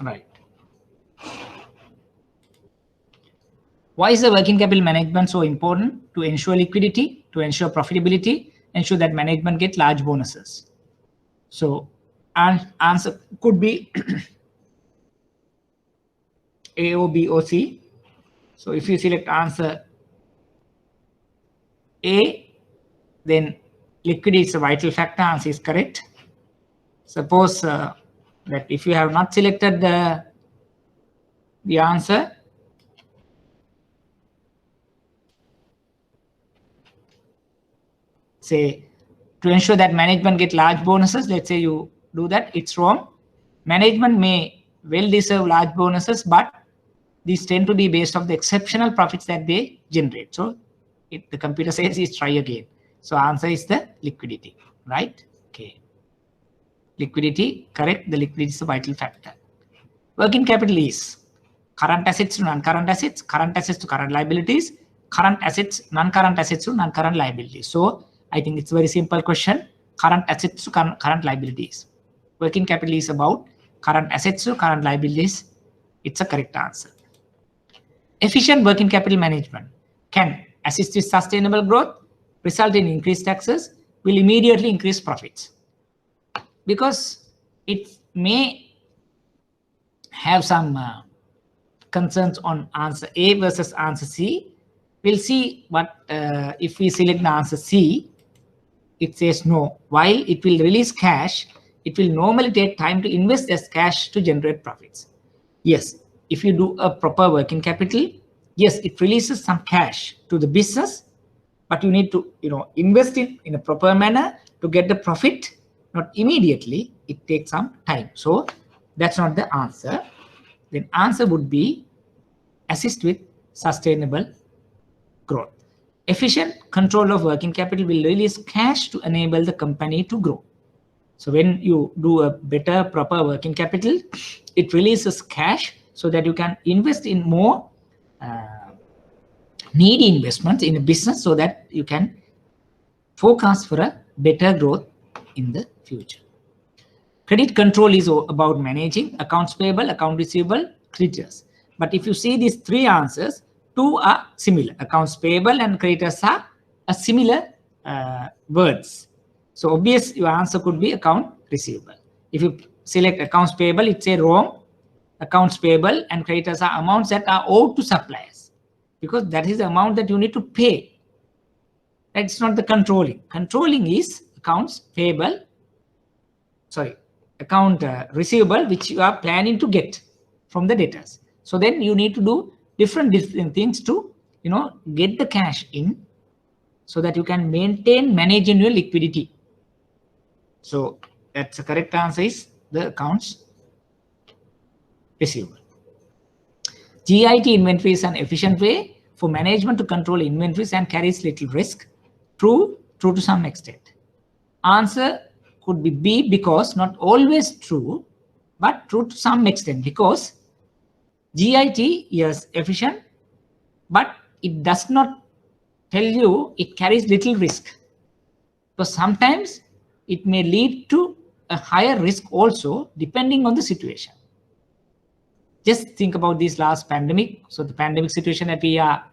Right. Why is the working capital management so important? To ensure liquidity, to ensure profitability, ensure that management get large bonuses. So answer could be A, O, B, O, C. So if you select answer A, then liquidity is a vital factor, answer is correct. Suppose that if you have not selected the answer, say, to ensure that management get large bonuses, let's say you do that, it's wrong. Management may well deserve large bonuses, but these tend to be based on the exceptional profits that they generate. So the computer says is try again. So answer is the liquidity, right? Okay. Liquidity, correct. The liquidity is a vital factor. Working capital is current assets to non-current assets, current assets to current liabilities, current assets, non-current assets to non-current liabilities. So I think it's a very simple question. Current assets to current liabilities. Working capital is about current assets to current liabilities. It's a correct answer. Efficient working capital management can assist with sustainable growth, result in increased taxes, will immediately increase profits. Because it may have some concerns on answer A versus answer C. We'll see what if we select the answer C, it says no. While it will release cash, it will normally take time to invest this cash to generate profits. Yes, if you do a proper working capital, yes, it releases some cash to the business, but you need to invest it in a proper manner to get the profit, not immediately. It takes some time. So that's not the answer. Then answer would be assist with sustainable growth. Efficient control of working capital will release cash to enable the company to grow. So when you do a better, proper working capital, it releases cash so that you can invest in more needy investments in a business so that you can forecast for a better growth in the future. Credit control is about managing accounts payable, account receivable, creditors. But if you see these three answers, two are similar. Accounts payable and creditors are a similar words. So obvious your answer could be account receivable. If you select accounts payable, it's a wrong. Accounts payable and creditors are amounts that are owed to suppliers, because that is the amount that you need to pay. That's not the controlling. Controlling is accounts payable, account receivable, which you are planning to get from the debtors. So then you need to do different things to get the cash in so that you can maintain, manage your liquidity. So that's the correct answer is the accounts receivable. GIT inventory is an efficient way for management to control inventories and carries little risk. True to some extent. Answer could be B, because not always true, but true to some extent, because GIT, yes, efficient, but it does not tell you it carries little risk. Because sometimes it may lead to a higher risk also, depending on the situation. Just think about this last pandemic. So the pandemic situation that we are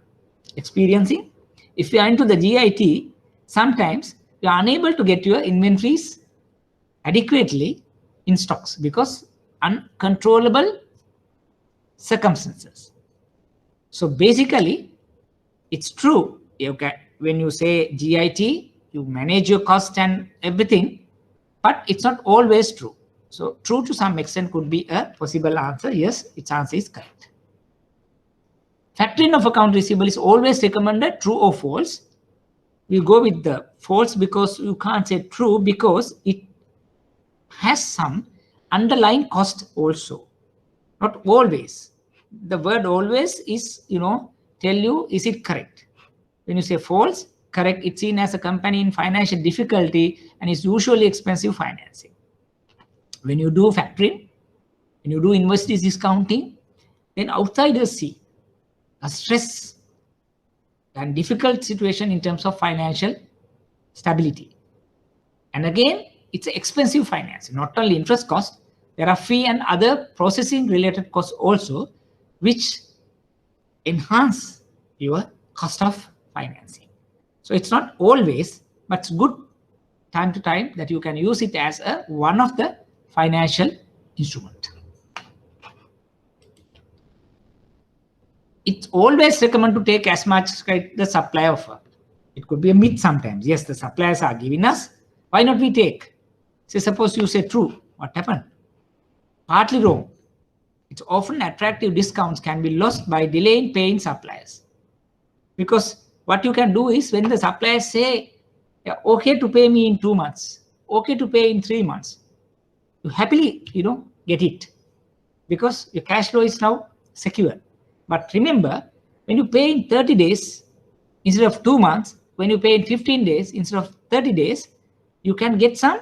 experiencing, if you are into the GIT, sometimes you are unable to get your inventories adequately in stocks because uncontrollable circumstances. So basically, it's true. When you say GIT, you manage your cost and everything, but it's not always true. So true to some extent could be a possible answer. Yes, its answer is correct. Factoring of account receivable is always recommended, true or false. We go with the false because you can't say true because it has some underlying cost also. Not always. The word always is, tell you, is it correct? When you say false, correct, it's seen as a company in financial difficulty and is usually expensive financing. When you do factoring, when you do invoice discounting, then outsiders see a stress and difficult situation in terms of financial stability. And again, it's expensive finance, not only interest cost, there are fee and other processing related costs also, which enhance your cost of financing. So it's not always, but it's good time to time that you can use it as one of the financial instrument. It's always recommended to take as much credit the supplier offer. It could be a myth sometimes. Yes, the suppliers are giving us. Why not we take? Say, suppose you say true. What happened? Partly wrong. It's often attractive discounts can be lost by delaying paying suppliers. Because what you can do is when the suppliers say, yeah, okay to pay me in 2 months, okay to pay in 3 months, you happily, get it. Because your cash flow is now secure. But remember, when you pay in 30 days instead of 2 months, when you pay in 15 days instead of 30 days, you can get some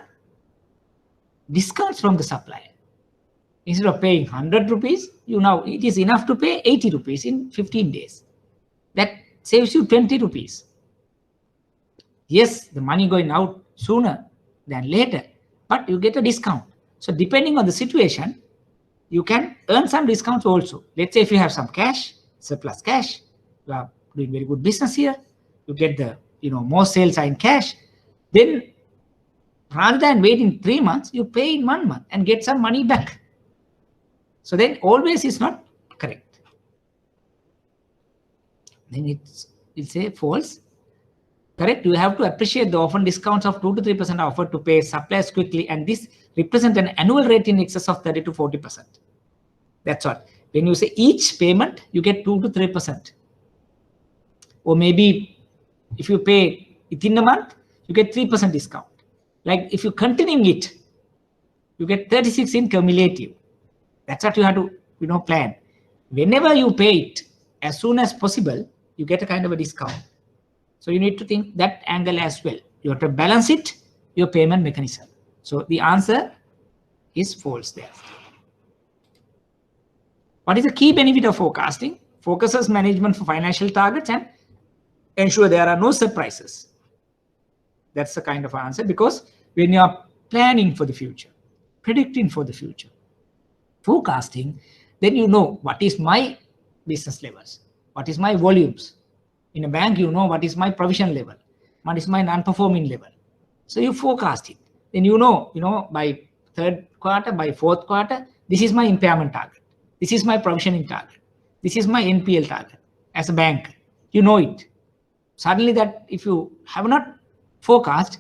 discounts from the supplier. Instead of paying 100 rupees, it is enough to pay 80 rupees in 15 days. That saves you 20 rupees. Yes, the money going out sooner than later, but you get a discount. So depending on the situation, you can earn some discounts also. Let's say if you have some cash, surplus cash, you are doing very good business here, you get the, more sales are in cash, then rather than waiting 3 months, you pay in 1 month and get some money back. So then always is not correct. Then it's say false. Correct, you have to appreciate the often discounts of 2 to 3% are offered to pay suppliers quickly, and this represents an annual rate in excess of 30 to 40%. That's what. When you say each payment, you get 2 to 3%. Or maybe if you pay within a month, you get 3% discount. Like if you continuing it, you get 36 in cumulative. That's what you have to, plan. Whenever you pay it, as soon as possible, you get a kind of a discount. So you need to think that angle as well. You have to balance it, your payment mechanism. So the answer is false there. What is the key benefit of forecasting? Focuses management for financial targets and ensure there are no surprises. That's the kind of answer, because when you are planning for the future, predicting for the future, forecasting, then you know what is my business levels, what is my volumes. In a bank, you know what is my provision level, what is my non-performing level. So you forecast it. Then you know by 3rd quarter, by 4th quarter, this is my impairment target. This is my provisioning target. This is my NPL target. As a bank, you know it. Suddenly that if you have not forecast,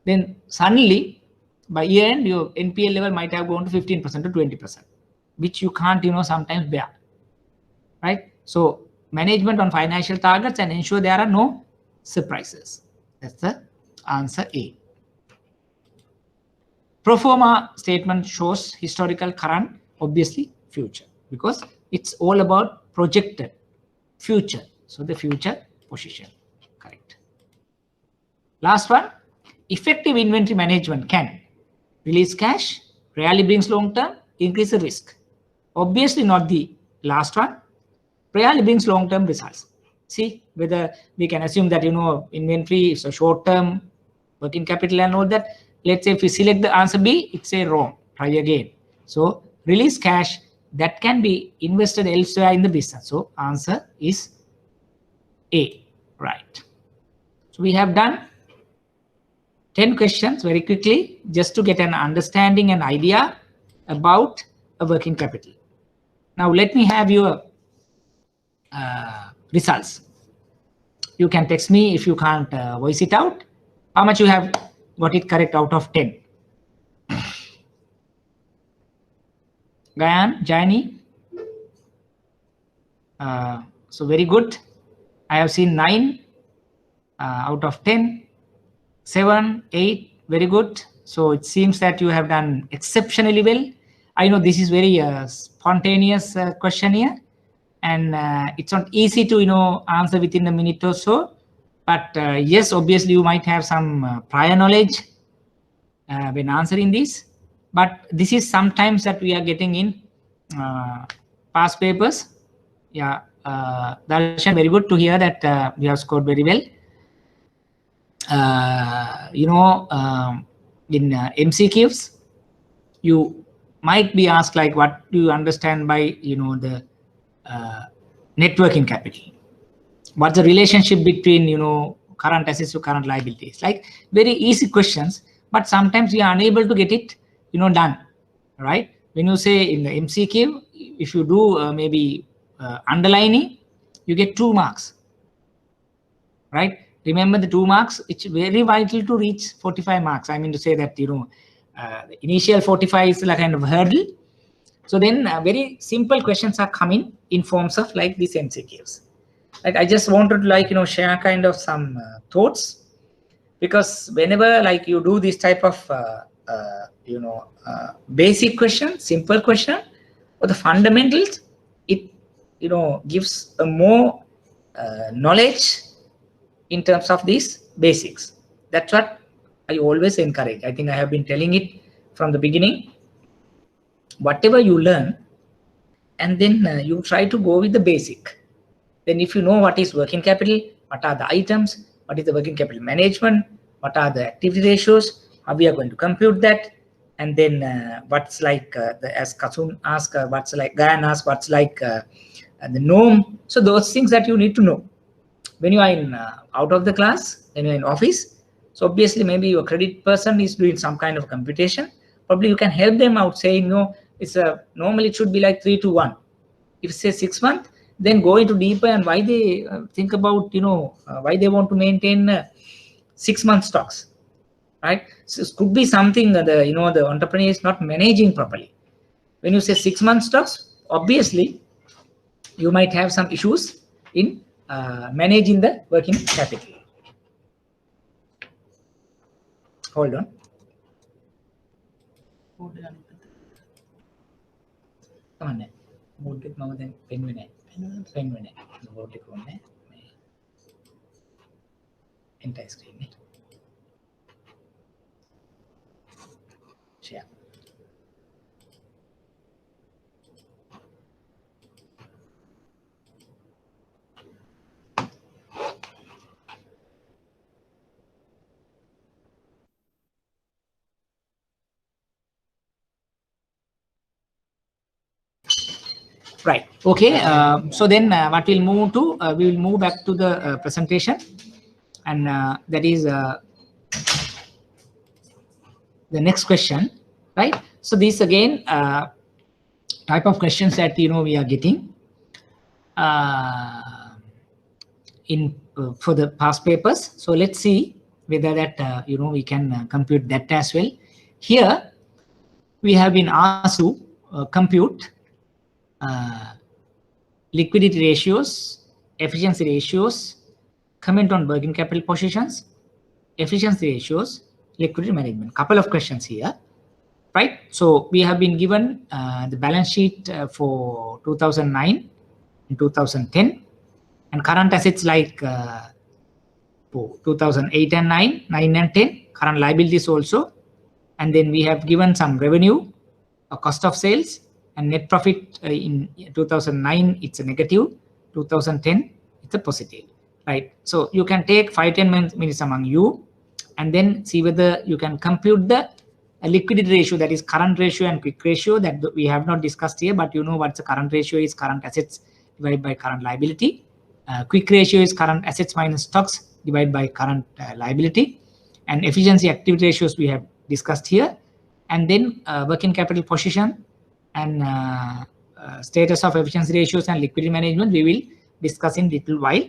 then suddenly by year end, your NPL level might have gone to 15% to 20%, which you can't, sometimes bear, right? So management on financial targets and ensure there are no surprises. That's the answer A. Pro forma statement shows historical, current, obviously future, because it's all about projected future. So the future position, correct. Last one, effective inventory management can release cash, rarely brings long term, increase the risk. Obviously not the last one, rarely brings long term results. See whether we can assume that, you know, inventory is a short term working capital and all that. Let's say if we select the answer B, it's a wrong, try again. So release cash that can be invested elsewhere in the business. So answer is A, right. So we have done 10 questions very quickly just to get an understanding and idea about a working capital. Now let me have your results. You can text me if you can't voice it out. How much you have got it correct out of 10? Gayan, Jani. So very good. I have seen 9 out of 10. 7, 8, very good. So it seems that you have done exceptionally well. I know this is very spontaneous question here, and it's not easy to, you know, answer within a minute or so. But yes, obviously you might have some prior knowledge when answering this. But this is sometimes that we are getting in past papers. Yeah, Darshan, very good to hear that you have scored very well. You know, in MCQs, you might be asked like, what do you understand by, you know, the net working capital? What's the relationship between, you know, current assets to current liabilities? Like very easy questions, but sometimes we are unable to get it, you know, done, right? When you say in the MCQ, if you do maybe underlining, you get 2 marks, right? Remember the 2 marks, it's very vital to reach 45 marks. I mean to say that, you know, the initial 45 is like kind of hurdle. So then very simple questions are coming in forms of like these MCQs. Like I just wanted to, like, you know, share kind of some thoughts, because whenever like you do this type of, you know, basic question, simple question, or the fundamentals, it, you know, gives a more knowledge in terms of these basics. That's what I always encourage. I think I have been telling it from the beginning. Whatever you learn, and then you try to go with the basic. Then if you know what is working capital, what are the items, what is the working capital management, what are the activity ratios, how we are going to compute that, and then what's like, as Kasun asked, what's like, Gayan asked, what's like the norm. So those things that you need to know. When you are in out of the class, when you're in office, so obviously maybe your credit person is doing some kind of computation. Probably you can help them out saying, no, it's normally it should be like 3 to 1. If say 6 months, then go into deeper and why they think about, you know, why they want to maintain 6 month stocks, right? So it could be something that the, you know, the entrepreneur is not managing properly. When you say 6 month stocks, obviously you might have some issues in managing the working capital. Hold on. Come on. Entire screen. Share. Right. Okay. So then what we'll move to, we will move back to the presentation, and that is the next question, right? So these again type of questions that, you know, we are getting in for the past papers. So let's see whether that you know, we can compute that as well. Here we have been asked to compute liquidity ratios, efficiency ratios, comment on working capital positions, efficiency ratios, liquidity management. Couple of questions here, right? So we have been given the balance sheet for 2009 and 2010, and current assets like 2008 and 9 and 10, current liabilities also, and then we have given some revenue, a cost of sales, and net profit. In 2009 it's a negative, 2010 it's a positive, right? So you can take 5-10 minutes among you and then see whether you can compute the liquidity ratio, that is current ratio and quick ratio, that we have not discussed here, but you know what the current ratio is: current assets divided by current liability. Quick ratio is current assets minus stocks divided by current liability. And efficiency activity ratios we have discussed here. And then working capital position and status of efficiency ratios and liquidity management we will discuss in little while.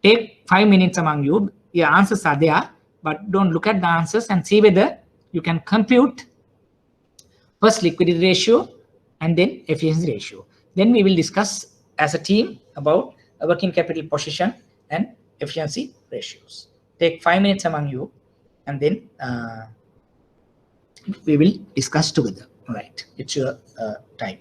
Take 5 minutes among you. Your answers are there, but don't look at the answers and see whether you can compute first liquidity ratio and then efficiency ratio. Then we will discuss as a team about working capital position and efficiency ratios. Take 5 minutes among you and then we will discuss together. All right, it's your time.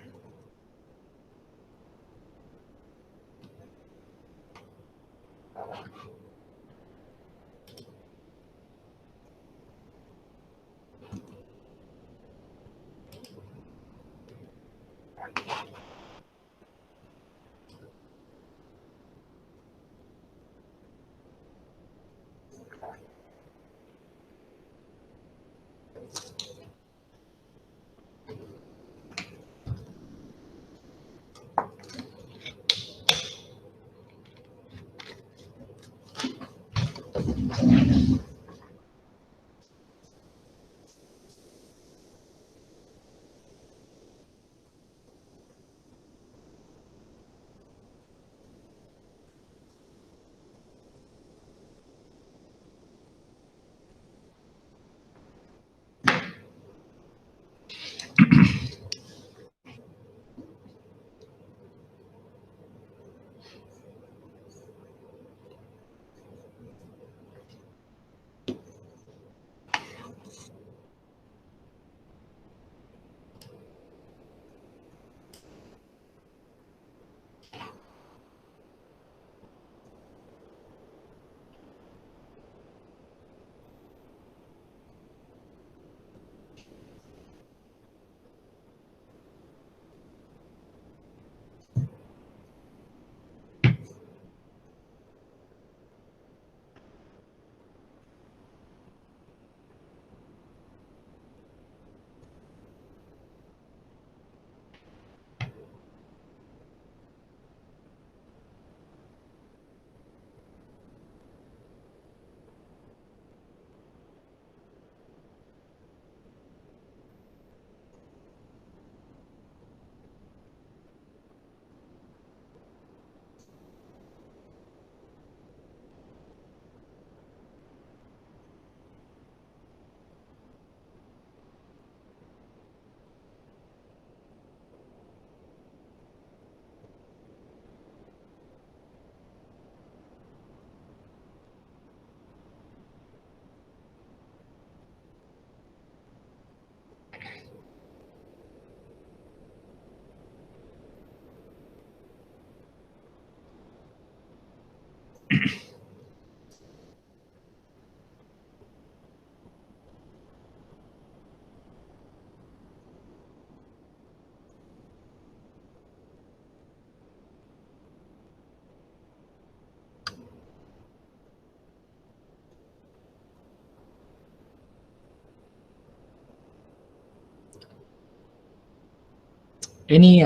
Any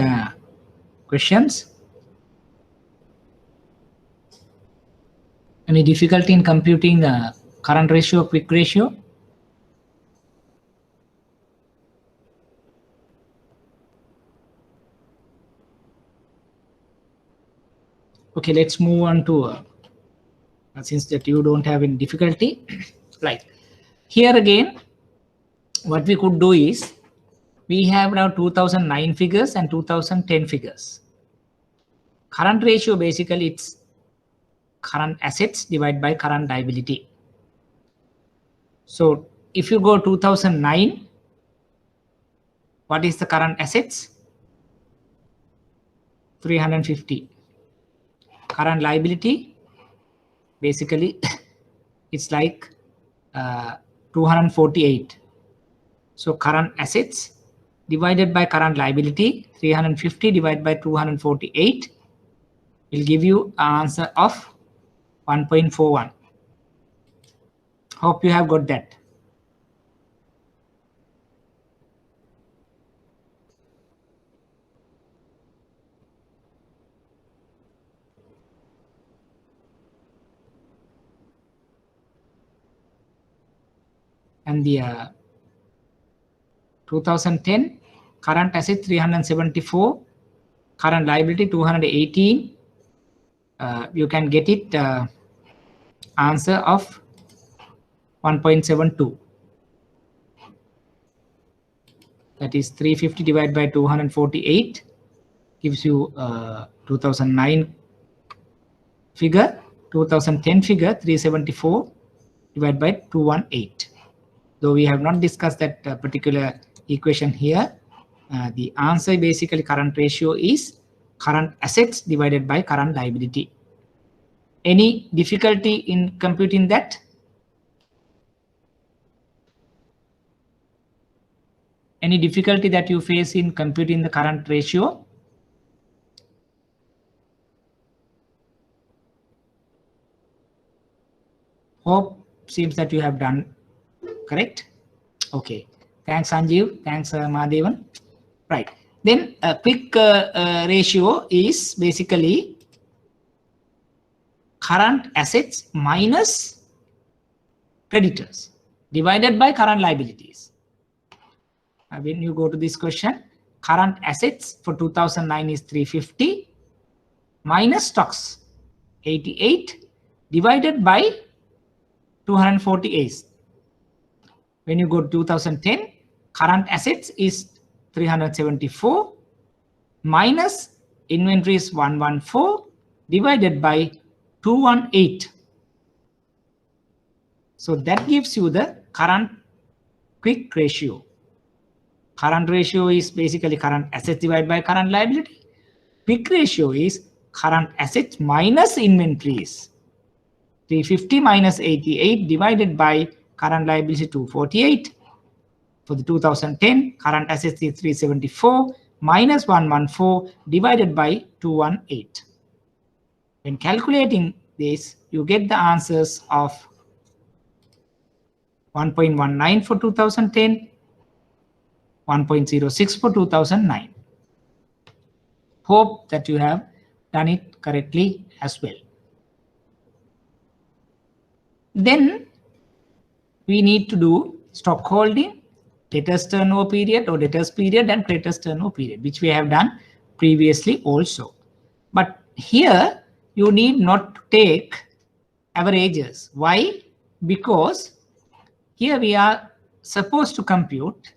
questions? Any difficulty in computing current ratio, quick ratio? Okay, let's move on to since that you don't have any difficulty. Like here again, what we could do is we have now 2009 figures and 2010 figures. Current ratio basically it's current assets divided by current liability. So if you go 2009, what is the current assets? 350. Current liability, basically, it's like 248. So current assets divided by current liability, 350 divided by 248 will give you an answer of 1.41. Hope you have got that. And the 2010 current asset 374, current liability 218. You can get it answer of 1.72. That is 350 divided by 248 gives you 2009 figure, 2010 figure 374 divided by 218. Though we have not discussed that particular equation here, the answer basically current ratio is current assets divided by current liability. Any difficulty in computing that? Any difficulty that you face in computing the current ratio? Hope seems that you have done correct. Okay. Thanks, Sanjeev. Thanks, Mahadevan. Right. Then a quick ratio is basically current assets minus creditors divided by current liabilities. When you go to this question, current assets for 2009 is 350 minus stocks 88 divided by 248. When you go to 2010, current assets is 374 minus inventory is 114 divided by 218. So that gives you the current quick ratio. Current ratio is basically current assets divided by current liability. Quick ratio is current assets minus inventories. 350 minus 88 divided by current liability 248. For the 2010, current assets is 374 minus 114 divided by 218. When calculating this, you get the answers of 1.19 for 2010, 1.06 for 2009. Hope that you have done it correctly as well. Then we need to do stock holding, debtors turnover period or debtors period and creditors turnover period, which we have done previously also. But here you need not to take averages. Why? Because here we are supposed to compute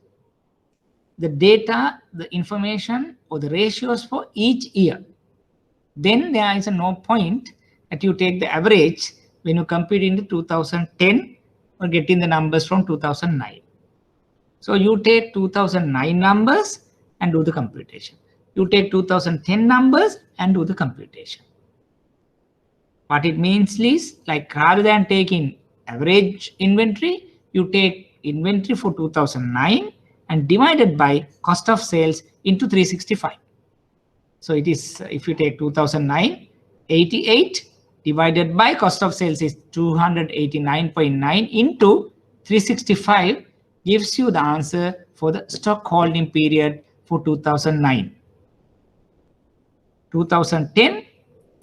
the data, the information or the ratios for each year. Then there is no point that you take the average when you compute in the 2010 or getting the numbers from 2009. So you take 2009 numbers and do the computation. You take 2010 numbers and do the computation. What it means is, like, rather than taking average inventory, you take inventory for 2009 and divided by cost of sales into 365. So it is, if you take 2009, 88 divided by cost of sales is 289.9 into 365 gives you the answer for the stock holding period for 2009. 2010,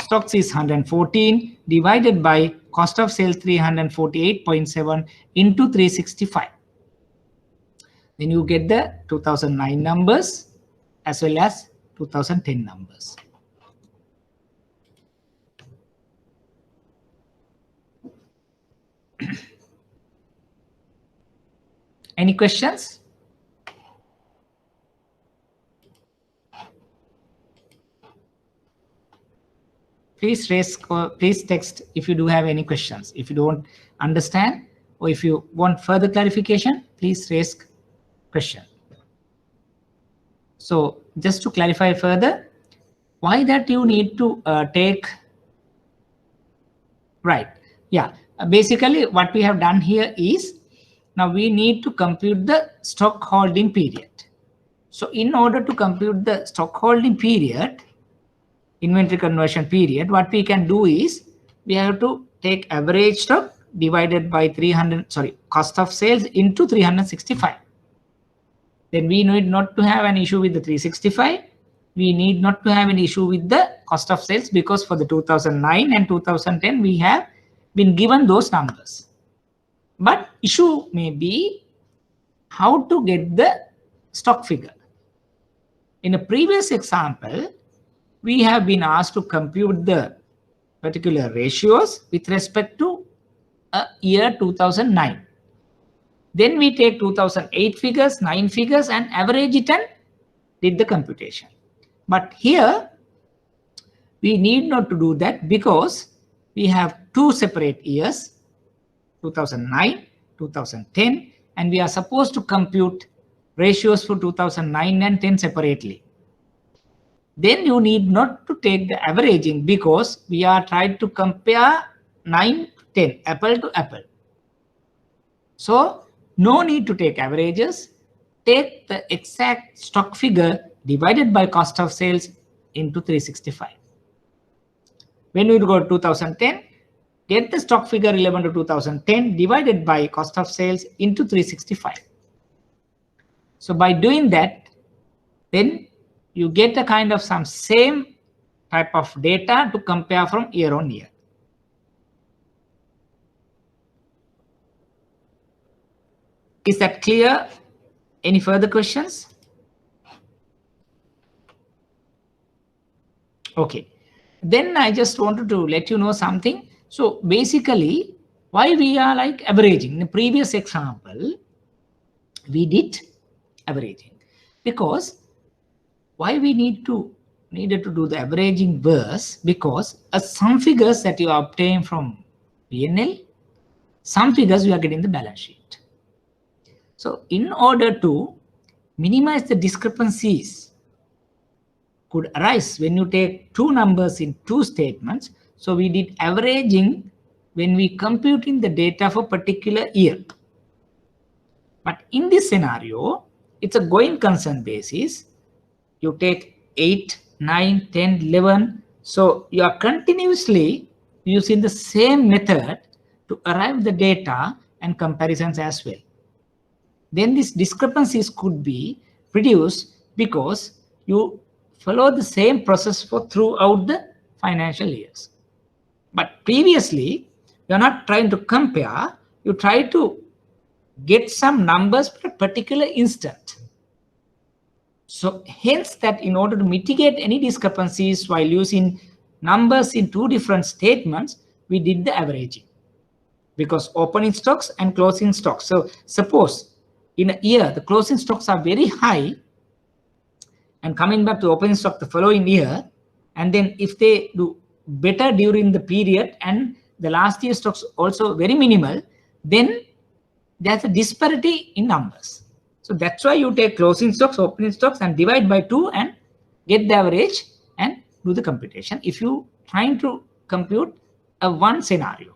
stocks is 114 divided by cost of sales 348.7 into 365. Then you get the 2009 numbers as well as 2010 numbers. Any questions? Please text if you do have any questions. If you don't understand or if you want further clarification, please raise question. So just to clarify further, why that you need to take, right? Yeah, basically what we have done here is, now we need to compute the stock holding period. So in order to compute the stock holding period, inventory conversion period, what we can do is we have to take average stock divided by cost of sales into 365. Then we need not to have an issue with the 365. We need not to have an issue with the cost of sales, because for the 2009 and 2010 we have been given those numbers. But issue may be how to get the stock figure. In a previous example, we have been asked to compute the particular ratios with respect to a year 2009. Then we take 2008 figures, 9 figures, and average it and did the computation. But here, we need not to do that, because we have two separate years, 2009, 2010, and we are supposed to compute ratios for 2009 and 10 separately. Then you need not to take the averaging, because we are trying to compare 9 to 10, apple to apple. So no need to take averages. Take the exact stock figure divided by cost of sales into 365. When we go to 2010, get the stock figure relevant to 2010 divided by cost of sales into 365. So by doing that, then you get a kind of some same type of data to compare from year on year. Is that clear? Any further questions? Okay. Then I just wanted to let you know something. So basically, why we are like averaging? In the previous example, we did averaging, because why we needed to do the averaging was because some figures that you obtain from P&L, some figures you are getting the balance sheet. So in order to minimize the discrepancies could arise when you take two numbers in two statements, so we did averaging when we computing the data for particular year. But in this scenario, it's a going concern basis. You take 8, 9, 10, 11. So you are continuously using the same method to arrive the data and comparisons as well. Then these discrepancies could be reduced because you follow the same process for throughout the financial years. But previously, you're not trying to compare, you try to get some numbers for a particular instant. So hence that in order to mitigate any discrepancies while using numbers in two different statements, we did the averaging, because opening stocks and closing stocks. So suppose in a year, the closing stocks are very high, and coming back to opening stock the following year, and then if they do better during the period and the last year stocks also very minimal, then there's a disparity in numbers. So that's why you take closing stocks, opening stocks, and divide by 2 and get the average and do the computation if you trying to compute a one scenario.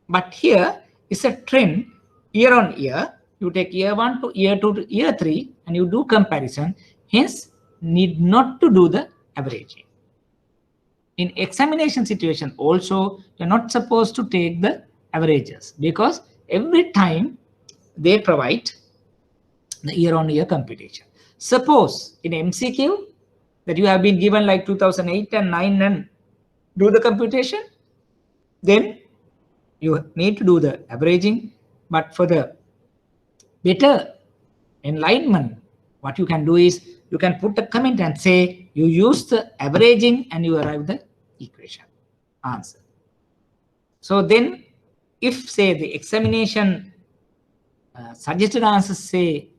But here is a trend year on year. You take year 1 to year 2 to year 3 and you do comparison, hence need not to do the averaging. In examination situation also, you're not supposed to take the averages, because every time they provide the year on year computation. Suppose in MCQ that you have been given like 2008 and 9 and do the computation, then you need to do the averaging. But for the better enlightenment, what you can do is you can put a comment and say you use the averaging and you arrive the equation answer. So then if say the examination suggested answers say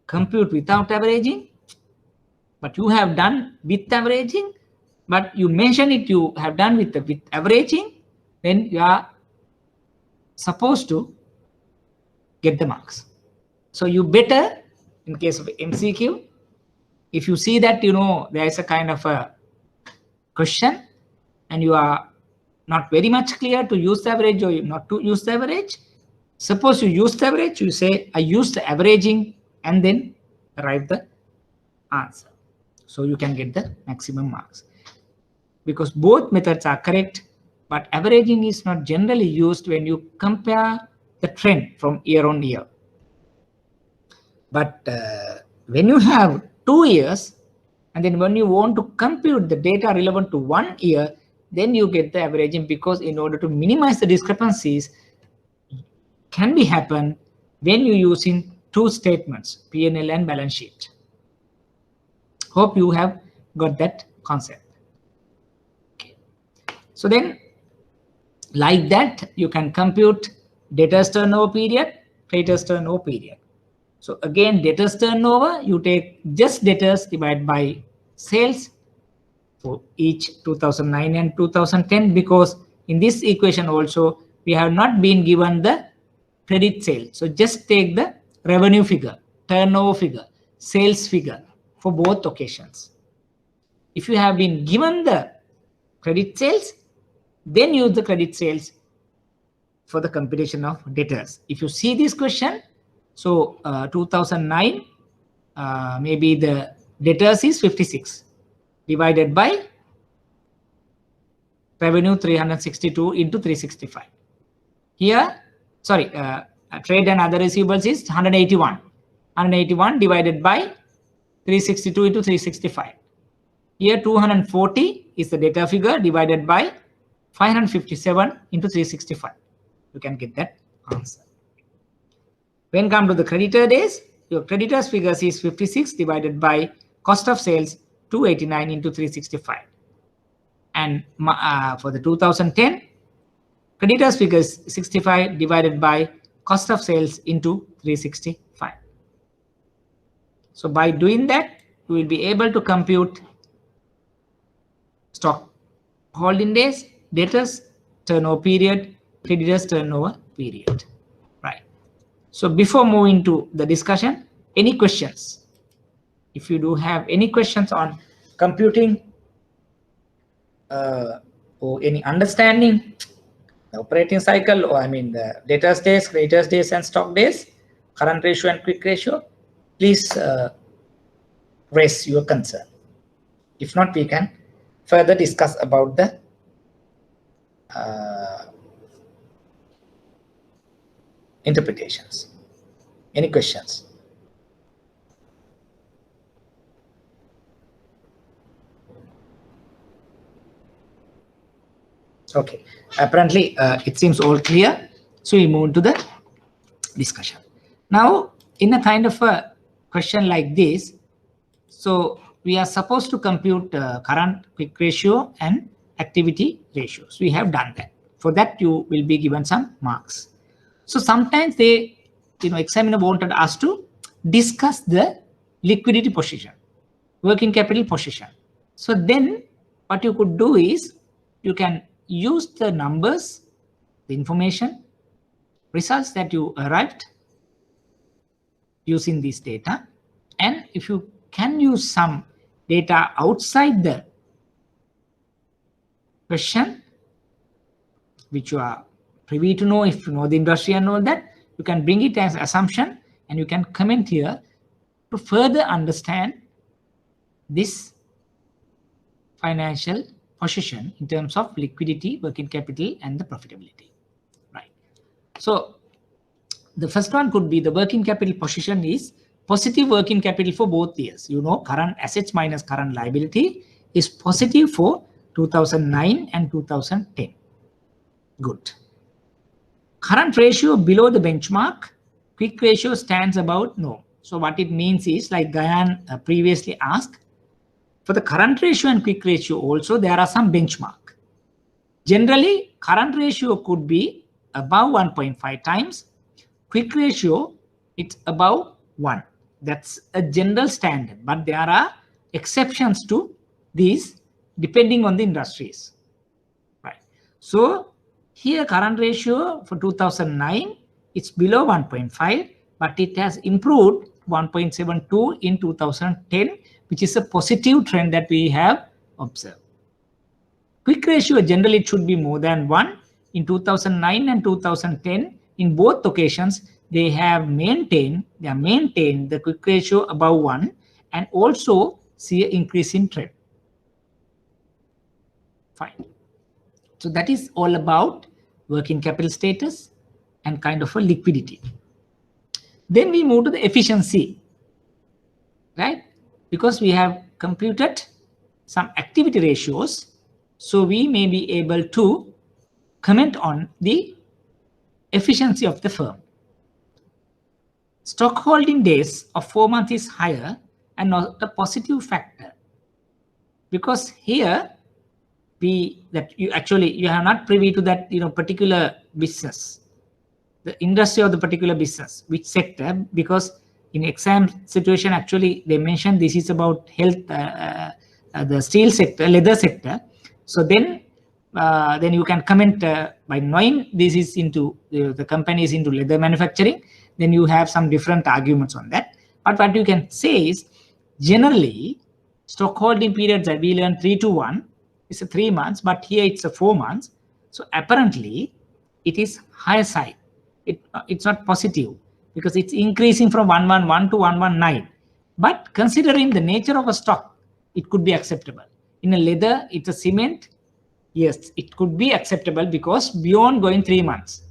compute without averaging, but you have done with averaging, but you mention it you have done with averaging, then you are supposed to get the marks. So you better, in case of MCQ, if you see that, there is a kind of a question and you are not very much clear to use the average or not to use the average, suppose you use the average, you say, I use the averaging and then write the answer. So you can get the maximum marks. Because both methods are correct, but averaging is not generally used when you compare the trend from year on year. But when you have 2 years, and then when you want to compute the data relevant to 1 year, then you get the averaging, because in order to minimize the discrepancies can be happen when you using 2 statements, P&L and balance sheet. Hope you have got that concept. Okay. So then, like that, you can compute debtors turnover period, creditors turnover period. So again, debtors turnover, you take just debtors divided by sales for each 2009 and 2010, because in this equation also we have not been given the credit sale. So just take the revenue figure, turnover figure, sales figure for both occasions. If you have been given the credit sales, then use the credit sales for the computation of debtors. If you see this question, so 2009, maybe the debtors is 56 divided by revenue 362 into 365. Here, sorry, trade and other receivables is 181. 181 divided by 362 into 365. Here 240 is the data figure divided by 557 into 365. You can get that answer. When come to the creditor days, your creditors figures is 56 divided by cost of sales 289 into 365. And for the 2010, creditors figures 65 divided by cost of sales into 365. So by doing that, you will be able to compute stock holding days, debtors turnover period, creditors turnover period. Right. So before moving to the discussion, any questions? If you do have any questions on computing or any understanding the operating cycle, or I mean the debtors days, creditors days, and stock days, current ratio and quick ratio, please raise your concern. If not, we can further discuss about the interpretations. Any questions? Okay, apparently it seems all clear. So we move to the discussion. Now, in a kind of a question like this, so we are supposed to compute current quick ratio and activity ratios. We have done that. For that, you will be given some marks. So sometimes they, examiner wanted us to discuss the liquidity position, working capital position. So then what you could do is you can use the numbers, the information, results that you arrived using this data. And if you can use some data outside the question, which you are privy to know, if you know the industry and all that, you can bring it as assumption and you can comment here to further understand this financial position in terms of liquidity, working capital, and the profitability. Right. So the first one could be the working capital position is positive working capital for both years. Current assets minus current liability is positive for 2009 and 2010. Good. Current ratio below the benchmark, quick ratio stands about no. So what it means is, like Gayan previously asked, for the current ratio and quick ratio also there are some benchmark. Generally, current ratio could be above 1.5 times. Quick ratio, it's above 1. That's a general standard, but there are exceptions to these depending on the industries. Right. So here current ratio for 2009 It's below 1.5, but it has improved 1.72 in 2010, which is a positive trend that we have observed. Quick ratio generally it should be more than 1. In 2009 and 2010, in both occasions, they have maintained the quick ratio above 1 and also see an increase in trend. Fine. So that is all about working capital status and kind of a liquidity. Then we move to the efficiency, right? Because we have computed some activity ratios, so we may be able to comment on the efficiency of the firm. Stock holding days of 4 months is higher and not a positive factor, because here you are not privy to that particular business, the industry of the particular business, which sector, because in exam situation actually they mentioned this is about health, the steel sector, leather sector. So then you can comment by knowing this is into the company is into leather manufacturing, then you have some different arguments on that. But what you can say is generally stock holding periods that we learned 3 to 1 is a 3 months, but here it's a 4 months. So apparently it is higher side. It's not positive because it's increasing from 111 to 119. But considering the nature of a stock, it could be acceptable. In a leather, it's a cement. Yes, it could be acceptable because beyond going 3 months,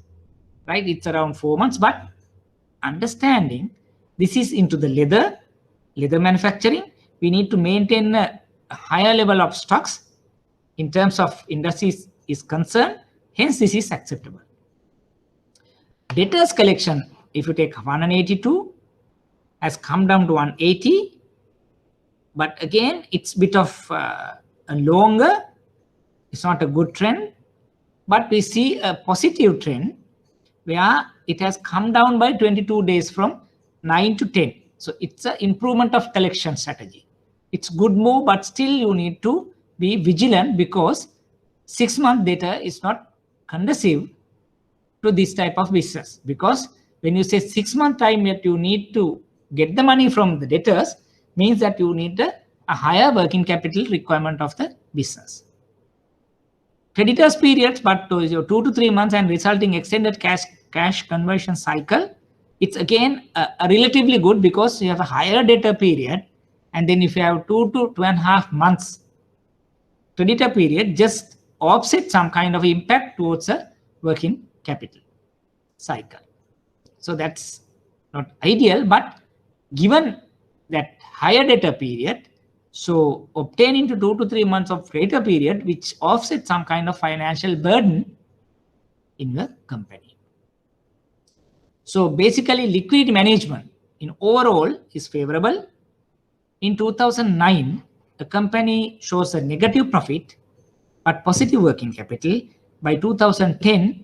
right? It's around 4 months. But understanding this is into the leather manufacturing, we need to maintain a higher level of stocks in terms of industries is concerned. Hence, this is acceptable. Debtors collection, if you take 182, has come down to 180. But again, it's a bit of a longer. It's not a good trend. But we see a positive trend where it has come down by 22 days from 9 to 10. So it's an improvement of collection strategy. It's good move, but still you need to be vigilant because 6-month data is not conducive to this type of business. Because when you say 6-month time that you need to get the money from the debtors, means that you need a higher working capital requirement of the business. Creditors periods, but 2 to 3 months and resulting extended cash conversion cycle, it's again a relatively good because you have a higher debtor period, and then if you have 2 to 2.5 months creditor period, just offset some kind of impact towards a working capital cycle. So that's not ideal, but given that higher debtor period, so obtaining to 2 to 3 months of creditor period, which offsets some kind of financial burden in the company. So basically liquidity management in overall is favorable. In 2009, the company shows a negative profit, but positive working capital. By 2010,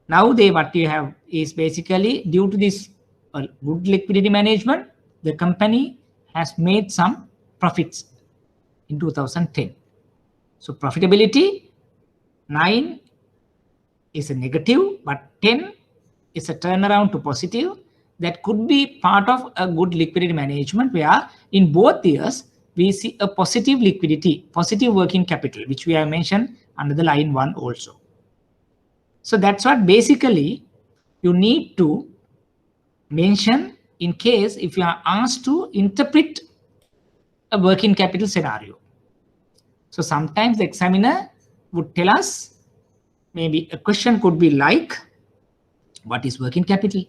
now what you have is basically due to this good liquidity management, the company has made some profits in 2010. So profitability, 9 is a negative, but 10 is a turnaround to positive. That could be part of a good liquidity management where in both years, we see a positive liquidity, positive working capital, which we have mentioned under the line 1 also. So that's what basically you need to mention in case if you are asked to interpret a working capital scenario. So sometimes the examiner would tell us, maybe a question could be like, what is working capital?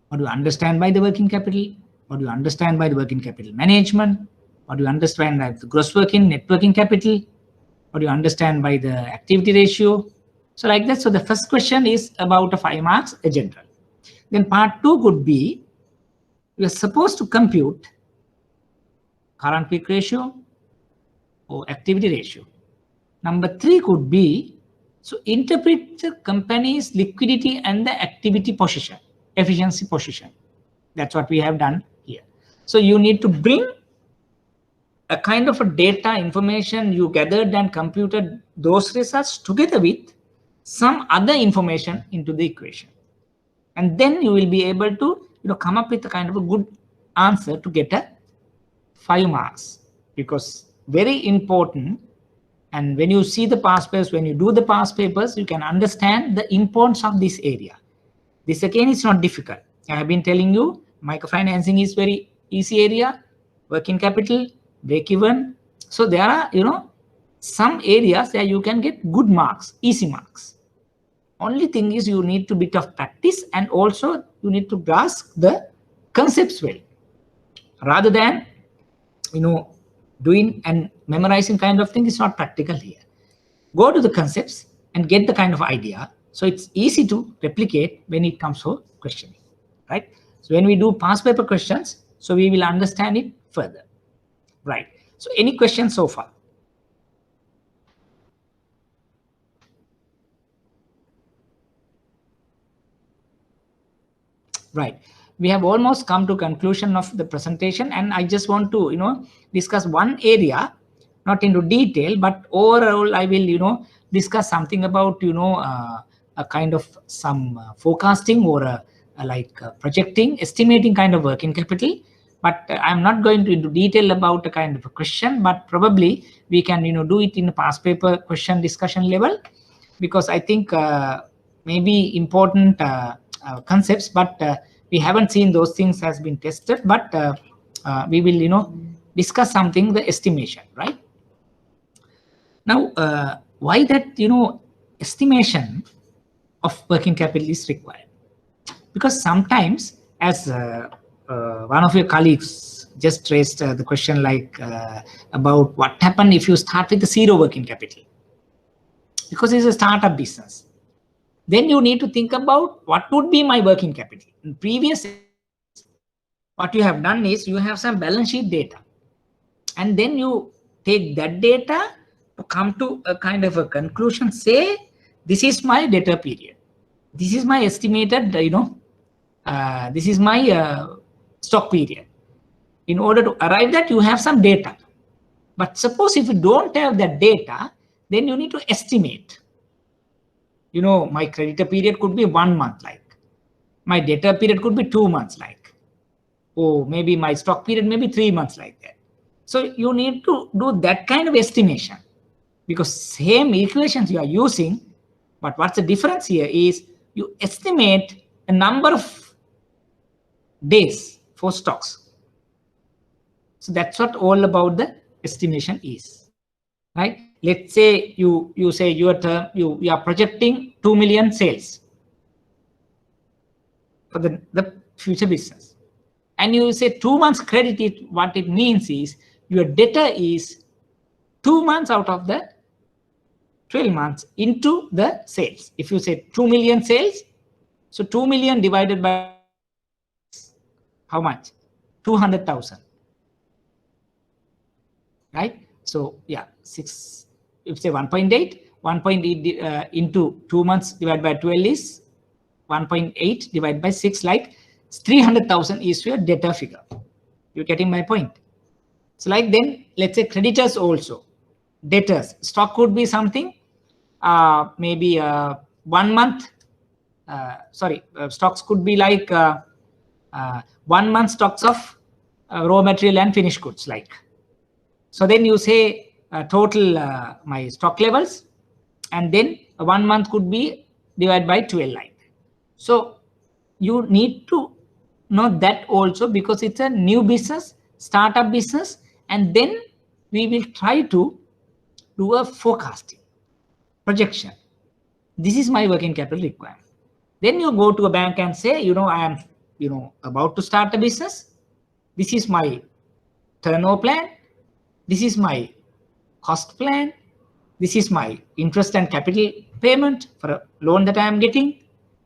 What do you understand by the working capital? What do you understand by the working capital management? What do you understand by the gross working, net working capital? What do you understand by the activity ratio? So like that. So the first question is about a 5 marks, a general. Then part 2 could be, we are supposed to compute current quick ratio or activity ratio. Number 3 could be, so interpret the company's liquidity and the activity position, efficiency position. That's what we have done here. So you need to bring a kind of a data information you gathered and computed those results together with some other information into the equation. And then you will be able to come up with a kind of a good answer to get a 5 marks, because very important. And when you see the past papers, when you do the past papers, you can understand the importance of this area. This again is not difficult. I have been telling you microfinancing is very easy area, working capital, break even. So there are some areas where you can get good marks, easy marks. Only thing is you need to bit of practice, and also you need to grasp the concepts well, rather than doing and memorizing kind of thing is not practical here. Go to the concepts and get the kind of idea, so it's easy to replicate when it comes to questioning, right? So when we do past paper questions, so we will understand it further, right? So any questions so far? Right, we have almost come to conclusion of the presentation, and I just want to discuss one area, not into detail, but overall I will discuss something about a kind of some forecasting, or projecting, estimating kind of working capital. But I'm not going to into detail about a kind of a question, but probably we can do it in a past paper question discussion level, because I think maybe important concepts, but we haven't seen those things has been tested. But we will discuss something, the estimation, right? Now why that estimation of working capital is required? Because sometimes, as one of your colleagues just raised the question, like about what happened if you start with the zero working capital, because it's a startup business. Then you need to think about what would be my working capital. In previous, what you have done is you have some balance sheet data, and then you take that data to come to a kind of a conclusion. Say, this is my debtor period, this is my estimated this is my stock period. In order to arrive that, you have some data. But suppose if you don't have that data, then you need to estimate. My creditor period could be 1 month, like my debtor period could be 2 months, like, oh, maybe my stock period maybe 3 months, like that. So you need to do that kind of estimation, because same equations you are using, but what's the difference here is you estimate a number of days for stocks. So that's what all about the estimation is, right? Let's say you say your term, you are projecting 2 million sales for the future business, and you say 2 months credit. What it means is your debtor is 2 months out of the 12 months into the sales. If you say 2 million sales, so 2 million divided by how much? 200,000, right? So yeah, 6, if say 1.8, 1.8 into 2 months divided by 12 is 1.8 divided by 6, like 300,000 is your debtor figure. You're getting my point? So like, then let's say creditors also. Debtors, stock could be something, maybe 1 month, stocks could be like 1 month stocks of raw material and finished goods, like. So then you say total my stock levels, and then 1 month could be divided by 12, like. So you need to know that also, because it's a new business, startup business, and then we will try to do a forecasting, projection. This is my working capital requirement. Then you go to a bank and say, I am about to start a business. This is my turnover plan. This is my cost plan. This is my interest and capital payment for a loan that I am getting.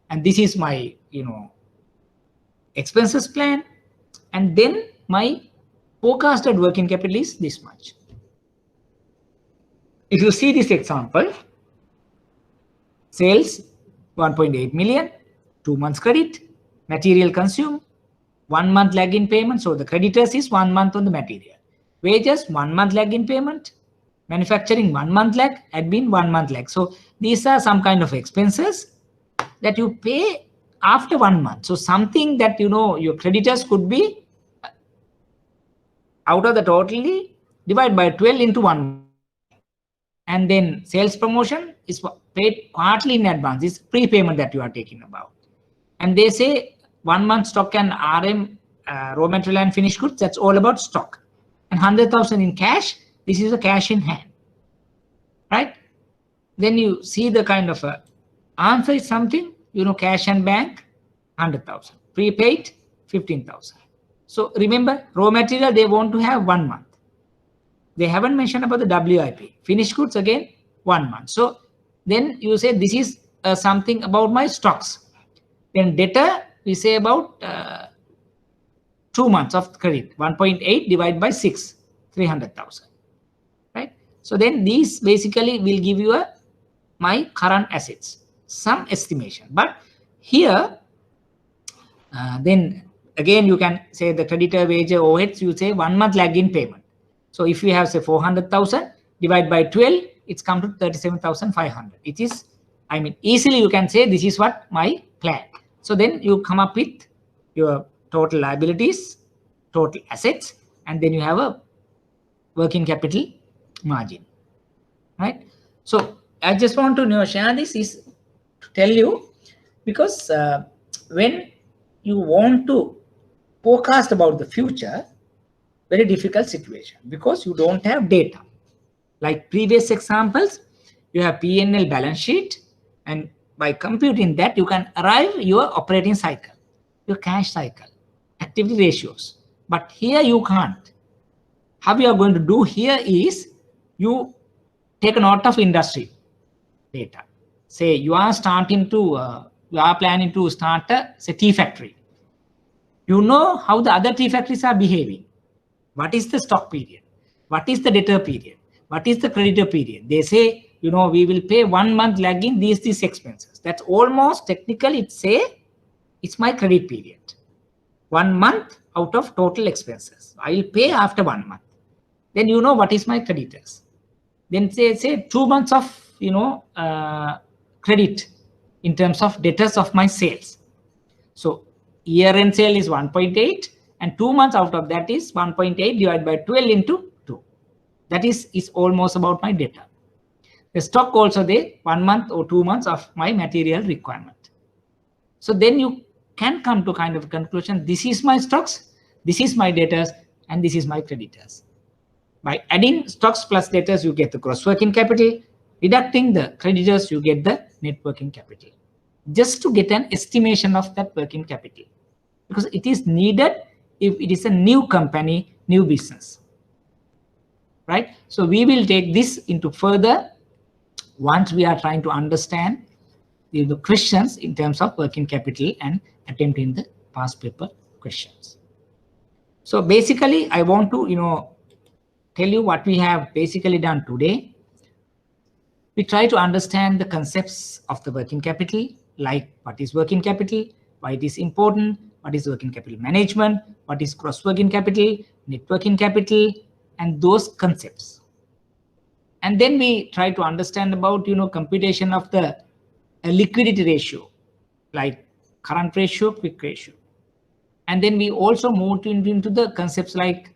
And this is my, expenses plan. And then my forecasted working capital is this much. If you see this example, sales 1.8 million, 2 months credit, material consumed, 1 month lag in payment. So the creditors is 1 month on the material. Wages 1 month lag in payment, manufacturing 1 month lag, admin 1 month lag. So these are some kind of expenses that you pay after 1 month. So something that, you know, your creditors could be out of the totally divide by 12 into 1. And then sales promotion is paid partly in advance. This prepayment that you are taking about. And they say 1 month stock and RM, raw material and finished goods, that's all about stock. And 100,000 in cash, this is a cash in hand, right? Then you see the kind of answer is something, you know, cash and bank, 100,000, prepaid, 15,000. So remember, raw material, they want to have 1 month. They haven't mentioned about the WIP. Finished goods, again, 1 month. So then you say this is something about my stocks. Then debtor, we say about 2 months of credit, 1.8 divided by 6, 300,000, right? So then these basically will give you my current assets, some estimation. But here, then again, you can say the creditor, wage, overheads, you say 1 month lag in payment. So if we have say 400,000 divided by 12, it's come to 37,500. It is, I mean, easily you can say this is what my plan. So then you come up with your total liabilities, total assets, and then you have a working capital margin, right? So I just want to share this is to tell you, because when you want to forecast about the future, very difficult situation, because you don't have data. Like previous examples, you have P&L balance sheet, and by computing that, you can arrive your operating cycle, your cash cycle, activity ratios. But here you can't. How you are going to do here is you take a note of industry data. Say you are starting to, you are planning to start a say tea factory. You know how the other tea factories are behaving. What is the stock period? What is the debtor period? What is the creditor period? They say, you know, we will pay 1 month lagging these expenses. That's almost technically it's my credit period. 1 month out of total expenses. I will pay after 1 month. Then you know what is my creditors. Then say 2 months of, you know, credit in terms of debtors of my sales. So year-end sale is 1.8. And 2 months out of that is 1.8 divided by 12 into 2. That is almost about my data. The stock also there, 1 month or 2 months of my material requirement. So then you can come to kind of a conclusion. This is my stocks, this is my debtors, and this is my creditors. By adding stocks plus debtors, you get the gross working capital. Deducting the creditors, you get the net working capital. Just to get an estimation of that working capital. Because it is needed if it is a new company, new business, right? So we will take this into further once we are trying to understand the questions in terms of working capital and attempting the past paper questions. So basically, I want to, you know, tell you what we have basically done today. We try to understand the concepts of the working capital, like what is working capital, why it is important, what is working capital management, what is gross working capital, net working capital, and those concepts. And then we try to understand about, you know, computation of the liquidity ratio, like current ratio, quick ratio. And then we also moved into the concepts like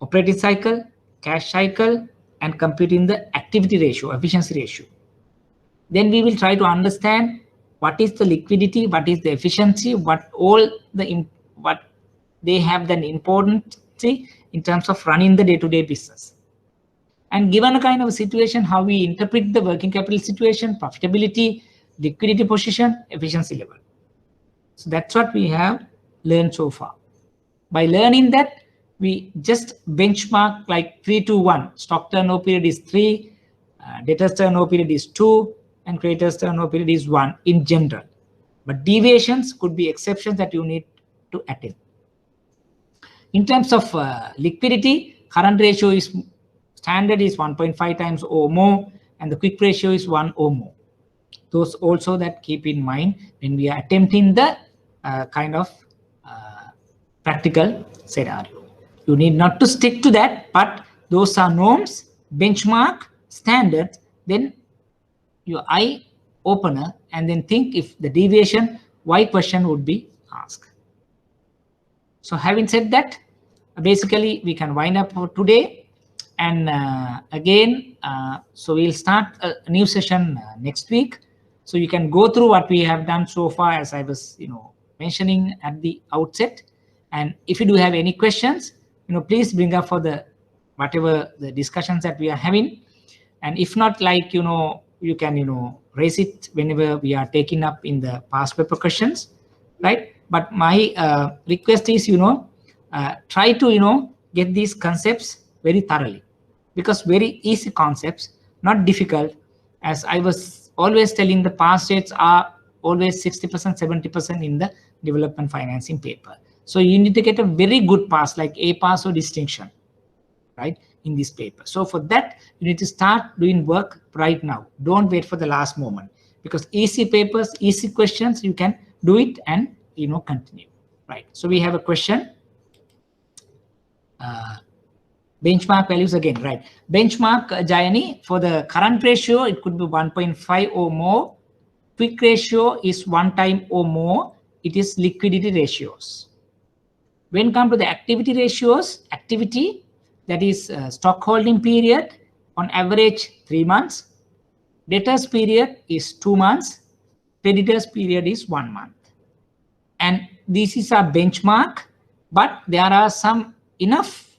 operating cycle, cash cycle, and computing the activity ratio, efficiency ratio. Then we will try to understand what is the liquidity, what is the efficiency, what they have the importance in terms of running the day-to-day business. And given a kind of a situation, how we interpret the working capital situation, profitability, liquidity position, efficiency level. So that's what we have learned so far. By learning that, we just benchmark like 3 to 1. Stock turnover period is 3, debtors turnover period is 2, and creditors turnover period is 1 in general. But deviations could be exceptions that you need to attend. In terms of liquidity, current ratio is standard is 1.5 times or more, and the quick ratio is 1 or more. Those also that keep in mind when we are attempting the kind of practical scenario. You need not to stick to that, but those are norms, benchmark, standards, then your eye opener, and then think if the deviation why question would be asked. So having said that, basically we can wind up for today. And again, so we'll start a new session next week. So you can go through what we have done so far, as I was, mentioning at the outset. And if you do have any questions, please bring up for the whatever the discussions that we are having. And if not, like, you can, raise it whenever we are taking up in the past paper questions, right? But my request is, try to, get these concepts very thoroughly, because very easy concepts, not difficult. As I was always telling, the past dates are always 60%, 70% in the development financing paper. So you need to get a very good pass, like A pass or distinction, right, in this paper. So for that, you need to start doing work right now. Don't wait for the last moment, because easy papers, easy questions, you can do it and, continue, right? So we have a question. Benchmark values again, right? Benchmark, Jayani, for the current ratio, it could be 1.5 or more. Quick ratio is 1 time or more. It is liquidity ratios. When come to the activity ratios, activity, that is stock holding period, on average 3 months. Debtors period is 2 months. Creditors period is 1 month. And this is a benchmark, but there are some enough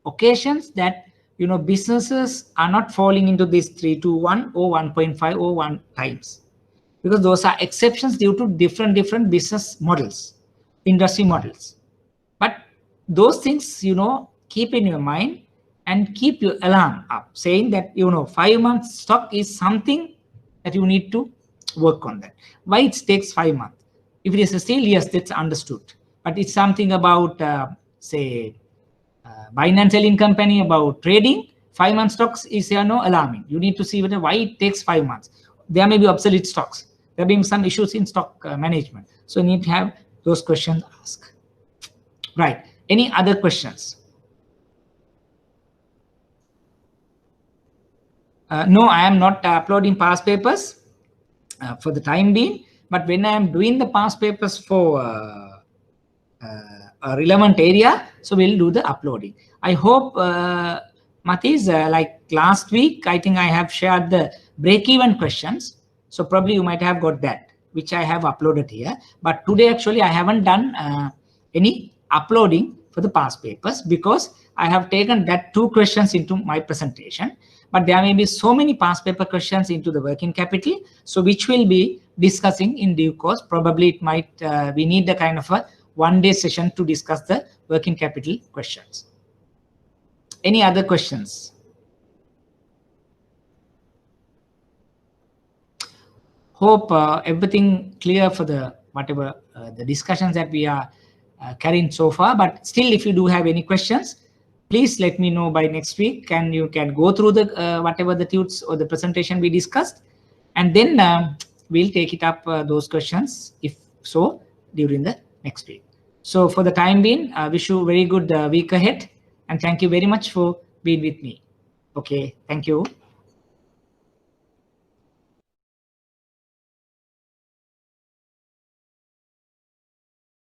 occasions that, businesses are not falling into this 3-to-1 or 1.5 or 1 times, because those are exceptions due to different business models, industry models. But those things, keep in your mind and keep your alarm up, saying that, 5 months stock is something that you need to work on that. Why it takes 5 months? If it is a sale, yes, that's understood. But it's something about, say, buying and selling company, about trading, 5 month stocks is alarming. You need to see why it takes 5 months. There may be obsolete stocks. There being some issues in stock management. So you need to have those questions asked. Right. Any other questions? No, I am not uploading past papers for the time being. But when I am doing the past papers for a relevant area, so we'll do the uploading. I hope, Mathis, like last week, I think I have shared the break-even questions. So probably you might have got that, which I have uploaded here. But today, actually, I haven't done any uploading for the past papers, because I have taken that 2 questions into my presentation. But there may be so many past paper questions into the working capital, so which will be discussing in due course. Probably it might, we need a kind of a 1-day session to discuss the working capital questions. Any other questions? Hope everything clear for the whatever the discussions that we are carrying so far. But still, if you do have any questions, please let me know by next week, and you can go through the whatever the tuts or the presentation we discussed, and then we'll take it up those questions, if so, during the next week. So for the time being, I wish you a very good week ahead, and thank you very much for being with me. Okay, thank you.